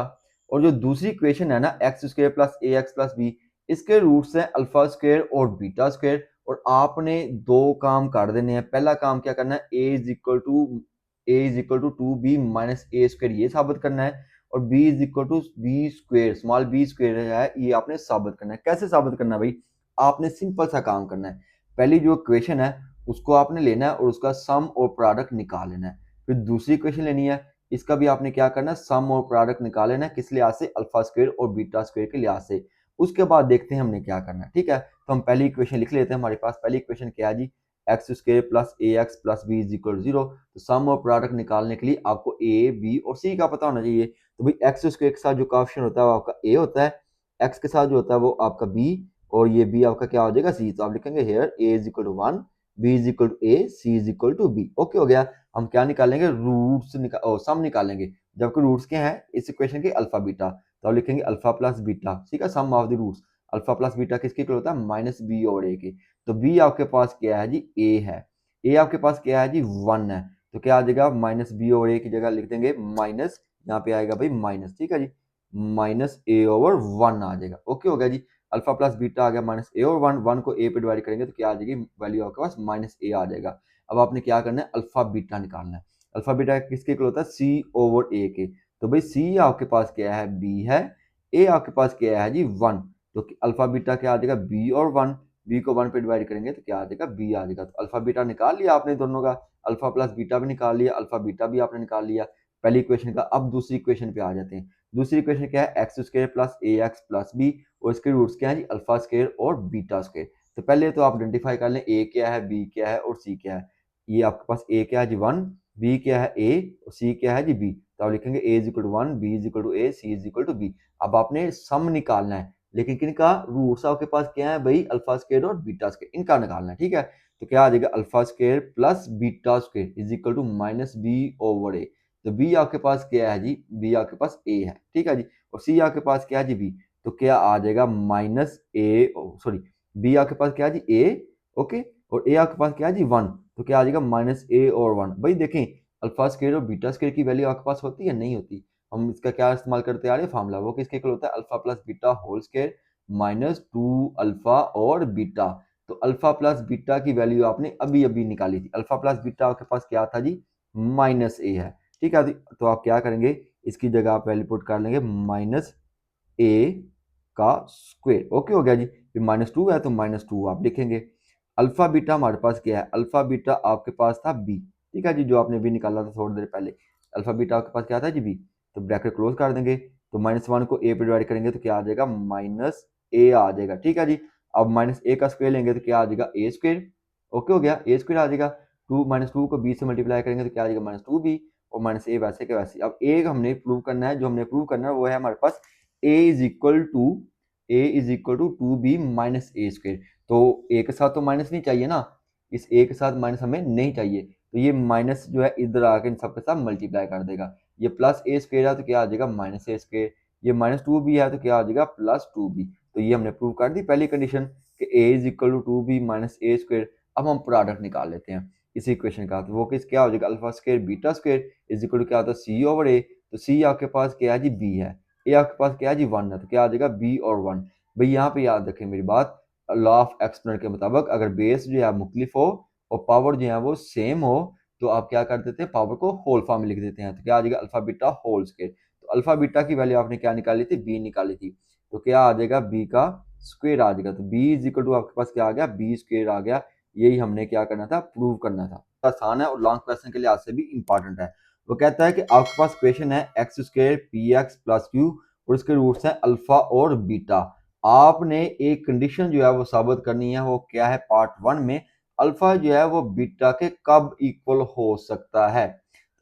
और जो दूसरी इक्वेशन है ना x² plus ax plus b, इसके रूट्स हैं अल्फा स्क्वायर और बीटा स्क्वायर। और आपने 2 काम कर देने हैं। पहला काम क्या करना है, a is equal to 2b minus a square, ये साबित करना है। और b is equal to b square, small b square है, ये आपने साबित करना है। कैसे साबित करना है भाई, आपने सिंपल सा काम करना है। पहली जो इक्वेशन है उसको आपने लेना है और उसका सम और प्रोडक्ट निकाल लेना है। फिर दूसरी इक्वेशन लेनी है, इसका भी आपने क्या करना है, सम और प्रोडक्ट निकाल लेना है, किस लिहाज से, अल्फा स्क्वायर और बीटा स्क्वायर के लिहाज से। उसके बाद देखते हैं हमने क्या करना है, ठीक है। तो हम पहली इक्वेशन लिख लेते हैं। हमारे पास पहली इक्वेशन क्या है जी, x square plus A X plus B is equal zero. तो सम और प्रोडक्ट निकालने के लिए आपको ए बी और सी का पता होना चाहिए। तो भाई एक्स स्क्वायर के साथ जो कोएफिशिएंट होता है वो आपका ए होता है, एक्स के साथ जो होता है वो आपका बी, और ये बी आपका क्या हो जाएगा, सी। तो आप लिखेंगे here a is equal to 1, B is equal to A, C is equal to b. Okay हो गया। हम क्या निकालेंगे, रूट्स सम निकालेंगे। जबकि रूट्स क्या है इस इक्वेशन के, अल्फा बीटा। तो आप लिखेंगे अल्फा प्लस बीटा, ठीक है, sum of the roots. Alpha plus beta किसके इक्वल होता है, माइनस बी ओवर ए के। तो बी आपके पास क्या है जी, ए है। ए आपके पास क्या है जी, 1 है। तो क्या आ जाएगा, माइनस बी ओवर ए की जगह लिख देंगे माइनस, यहाँ पे आएगा भाई माइनस, ठीक है जी, माइनस ए ओवर 1 आ जाएगा। ओके हो गया जी। अल्फा प्लस बीटा आ गया माइनस ए और 1 को ए पे डिवाइड करेंगे तो क्या आ जाएगी, वैल्यू आपके पास माइनस ए आ जाएगा। अब आपने क्या करना है, अल्फा बीटा निकालना है। अल्फा बीटा किसके इक्वल होता है, सी ओवर ए के। तो भाई सी आपके पास क्या है, बी है, ए आपके पास क्या है जी, 1। तो अल्फा बीटा क्या आ जाएगा, बी और 1, बी को 1 पे डिवाइड करेंगे तो क्या आ जाएगा, बी आ जाएगा। तो अल्फा बीटा निकाल लिया आपने दोनों का, अल्फा प्लस बीटा भी निकाल लिया, अल्फा बीटा भी आपने निकाल लिया पहली इक्वेशन का। अब दूसरी इक्वेशन पे आ जाते हैं। दूसरी इक्वेशन क्या है, x square plus A X plus B, और इसके रूट्स क्या है जी, अल्फा स्क्वायर और बीटा स्क्वायर। तो पहले तो आप आइडेंटिफाई कर लें ए क्या है, बी क्या है और सी क्या है। ये आपके पास ए क्या है जी 1, बी क्या है ए, और सी क्या है जी बी। तो आप लिखेंगे A is equal to 1, B is equal to A, C is equal to B. अब आपने सम निकालना है, लेकिन किनका, रूट्स आपके पास क्या है भाई, अल्फा स्क्वायर और बीटा स्क्वायर, इनका निकालना है, ठीक है। तो क्या आ जाएगा, alpha square plus beta square is equal to minus B over A. तो बी आपके पास क्या है जी, बी आपके पास ए है, ठीक है जी, और सी आपके पास क्या है जी बी। तो क्या आ जाएगा माइनस ए, सॉरी, बी आपके पास क्या है जी ए, ओके, और ए आपके पास क्या है जी 1। तो क्या आ जाएगा माइनस ए और 1। भाई देखें, अल्फा स्क्वायर और बीटा स्क्वायर की वैल्यू आपके पास होती है, नहीं होती। हम इसका क्या इस्तेमाल करते आ रहे हैं, फार्मूला, वो किसके इक्वल होता है, alpha plus beta whole square minus 2 alpha और बीटा। तो अल्फा प्लस बीटा की वैल्यू आपने अभी अभी निकाली थी। अल्फा प्लस बीटा आपके पास क्या था जी, माइनस ए है, ठीक है। तो आप क्या करेंगे, इसकी जगह आप वैल्यू पुट कर लेंगे माइनस ए का स्क्वायर। ओके हो गया जी। फिर माइनस 2 है तो माइनस 2 आप लिखेंगे। अल्फा बीटा हमारे पास क्या है, अल्फा बीटा आपके पास था बी, ठीक है जी, जो आपने भी निकाला था थोड़ी देर पहले। अल्फा बीटा आपके पास क्या था जी, बी। तो ब्रैकेट क्लोज कर देंगे। तो माइनस 1 को ए पे डिवाइड करेंगे तो क्या आ जाएगा, माइनस ए आ जाएगा, ठीक है जी। अब माइनस ए का स्क्वायर लेंगे तो क्या आ जाएगा, ए स्क्वायर। ओके हो गया, ए स्क्वायर आ जाएगा। टू माइनस 2 को बी से मल्टीप्लाई करेंगे तो क्या आ जाएगा, माइनस 2b, और माइनस ए वैसे के वैसे। अब ए हमने प्रूव करना है, जो हमने प्रूव करना है वो है हमारे पास A is equal to, A is equal to 2b minus A square. तो ए के साथ तो माइनस नहीं चाहिए ना, इस ए के साथ माइनस हमें नहीं चाहिए। तो ये माइनस जो है इधर आके इन सबके साथ मल्टीप्लाई कर देगा। ये प्लस ए स्क्वायर है तो क्या आ जाएगा, माइनस ए स्क्वायर। ये माइनस 2b है तो क्या आ जाएगा, प्लस 2b। तो ये हमने प्रूव कर दी पहली कंडीशन कि A is equal to 2b minus A square. अब हम प्रोडक्ट निकाल लेते हैं इसी इक्वेशन का। तो वो किस क्या हो जाएगा, alpha square beta square is equal to क्या होता है, सी ओवर ए। तो सी आपके पास क्या है जी, बी है, ए आपके पास क्या है जी 1 है। तो क्या आ जाएगा, बी और 1। भाई यहाँ पे याद रखें मेरी बात, लॉ ऑफ एक्सपोनेंट के मुताबिक अगर बेस जो है मुख्तलिफ हो और पावर जो है वो सेम हो तो आप क्या कर देते हैं, पावर को होल फॉर्म में लिख देते हैं। तो क्या आ जाएगा, अल्फा बीटा होल स्क्वायर। तो अल्फा बीटा की वैल्यू आपने क्या निकाली थी, बी निकाली थी। तो क्या आ जाएगा, बी का स्क्वायर आ जाएगा। तो बी इज इक्वल टू आपके पास क्या आ गया, बी स्क्वायर आ गया। यही हमने क्या करना था, प्रूव करना था। आसान है और लॉन्ग क्वेश्चन के लिहाज से भी इंपॉर्टेंट है। वो कहता है कि आपके पास क्वेश्चन है x square P x plus Q और इसके रूट्स हैं अल्फा और बीटा। आपने एक कंडीशन जो है वो साबित करनी है। वो क्या है, पार्ट 1 में अल्फा जो है वो बीटा के कब इक्वल हो सकता है।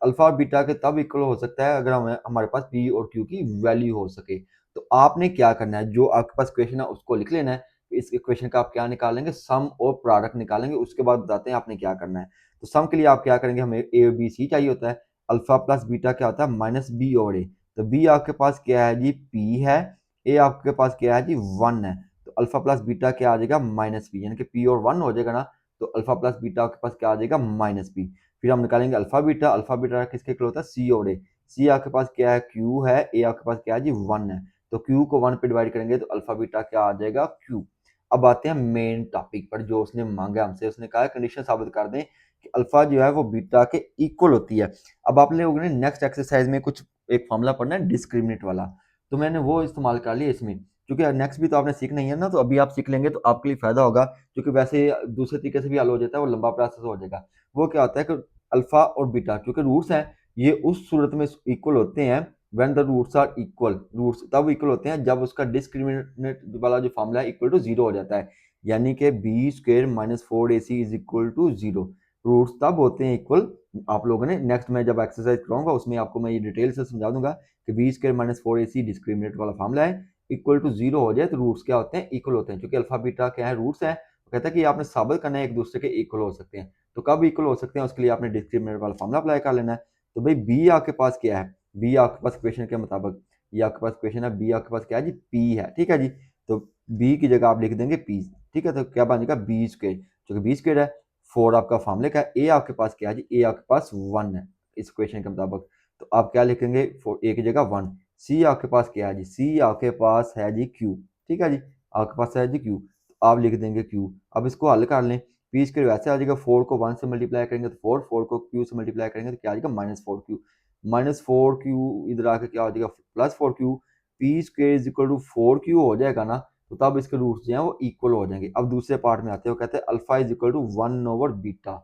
अल्फा और बीटा के तब इक्वल हो सकता है अगर हमारे पास पी और क्यू की वैल्यू हो सके। तो आपने क्या करना है, जो आपके पास क्वेश्चन है उसको लिख लेना है। इस क्वेश्चन का आप क्या निकालेंगे, सम और प्रोडक्ट निकालेंगे। उसके बाद बताते हैं आपने क्या करना है। तो सम के लिए आप क्या करेंगे, हमें ए बी सी चाहिए होता है। अल्फा प्लस बीटा क्या होता है, माइनस बी ओवर ए। तो बी आपके पास क्या है जी, पी है, ए आपके पास क्या है जी 1 है। तो अल्फा प्लस बीटा क्या आ जाएगा, माइनस बी, यानी कि पी और 1 हो जाएगा ना। तो अल्फा प्लस बीटा आपके पास क्या आ जाएगा, माइनस बी। फिर हम निकालेंगे अल्फा बीटा। अल्फा बीटा किसके इक्वल होता है, सी ओवर ए। सी आपके पास क्या है, क्यू है, ए आपके पास क्या है जी 1 है। तो क्यू को 1 पे डिवाइड करेंगे तो अल्फा बीटा क्या आ जाएगा, क्यू। अब आते हैं मेन टॉपिक पर जो उसने मांगा हमसे। उसने कहा कंडीशन साबित कर दें कि अल्फा जो है वो बीटा के इक्वल होती है। अब आप लोगों ने नेक्स्ट एक्सरसाइज में कुछ एक फॉर्मूला पढ़ना है डिस्क्रिमिनेट वाला, तो मैंने वो इस्तेमाल कर लिया इसमें, क्योंकि नेक्स्ट भी तो आपने सीखना ही है ना। तो अभी आप सीख लेंगे तो आपके लिए फायदा होगा, क्योंकि वैसे दूसरे तरीके से भी हल हो जाता है, वो लंबा प्रोसेस हो जाएगा। वो क्या होता है कि अल्फा और बीटा क्योंकि रूट्स हैं, ये उस सूरत में इक्वल होते हैं when the roots are equal. Roots तब इक्वल होते हैं जब उसका डिस्क्रिमिनेंट वाला जो फॉर्मूला है इक्वल टू जीरो हो जाता है, यानी कि b square minus four a C is equal to zero. Roots तब होते हैं इक्वल, आप लोगों ने नेक्स्ट में जब एक्सरसाइज कराऊंगा उसमें आपको मैं ये डिटेल से समझा दूंगा कि b square minus four a c discriminant वाला फॉर्मूला है, इक्वल टू जीरो हो जाए तो रूट्स क्या होते हैं, इक्वल होते हैं। क्योंकि अल्फा बीटा क्या है, रूट्स है, तो कहता है कि आपने साबित करना है एक दूसरे के इक्वल हो सकते हैं। तो कब इक्वल हो सकते हैं उसके लिए आपने डिस्क्रिमिनेंट वाला फॉर्मूला अप्लाई कर लेना है। तो भाई बी आपके पास क्या है, बी आपके पास क्वेश्चन के मुताबिक, ये आपके पास क्वेश्चन है, बी आपके पास क्या है जी, पी है, ठीक है जी। तो बी की जगह आप लिख देंगे पी, ठीक है। तो क्या बनेगा बी स्क्वेयर, जो कि बी स्क्वेयर है। फोर आपका फॉर्मूले का है, ए आपके पास क्या है जी, ए आपके पास वन है इस क्वेश्चन के मुताबिक। तो आप क्या लिखेंगे, ए की जगह वन। सी आपके पास क्या है जी, सी आपके पास है जी क्यू, ठीक है जी, आपके पास है जी क्यू, तो आप लिख देंगे क्यू। अब इसको हल कर लें, पी स्क्वायर वैसे आ जाएगा, फोर को वन से मल्टीप्लाई करेंगे तो फोर, फोर को क्यू से मल्टीप्लाई करेंगे तो क्या आ जाएगा minus four q, minus four q इधर आके क्या हो जाएगा plus four q. P square is equal to four q हो जाएगा ना, तो तब इसके रूट्स जो हैं वो इक्वल हो जाएंगे। अब दूसरे पार्ट में आते हैं, वो कहते हैं alpha is equal to one over beta.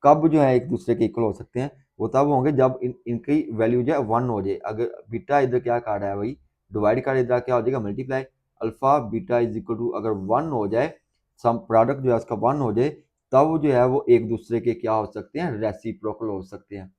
कब जो है एक दूसरे के इक्वल हो सकते हैं, वो तब होंगे जब इनकी वैल्यू जो है वन हो जाए। अगर बीटा इधर क्या कर रहा है भाई, डिवाइड कर, इधर क्या हो जाएगा multiply. Alpha beta is equal to अगर वन हो जाए, सम प्रोडक्ट जो है उसका वन हो जाए, तब जो है वो एक दूसरे के क्या हो सकते हैं, रेसिप्रोकल हो सकते हैं।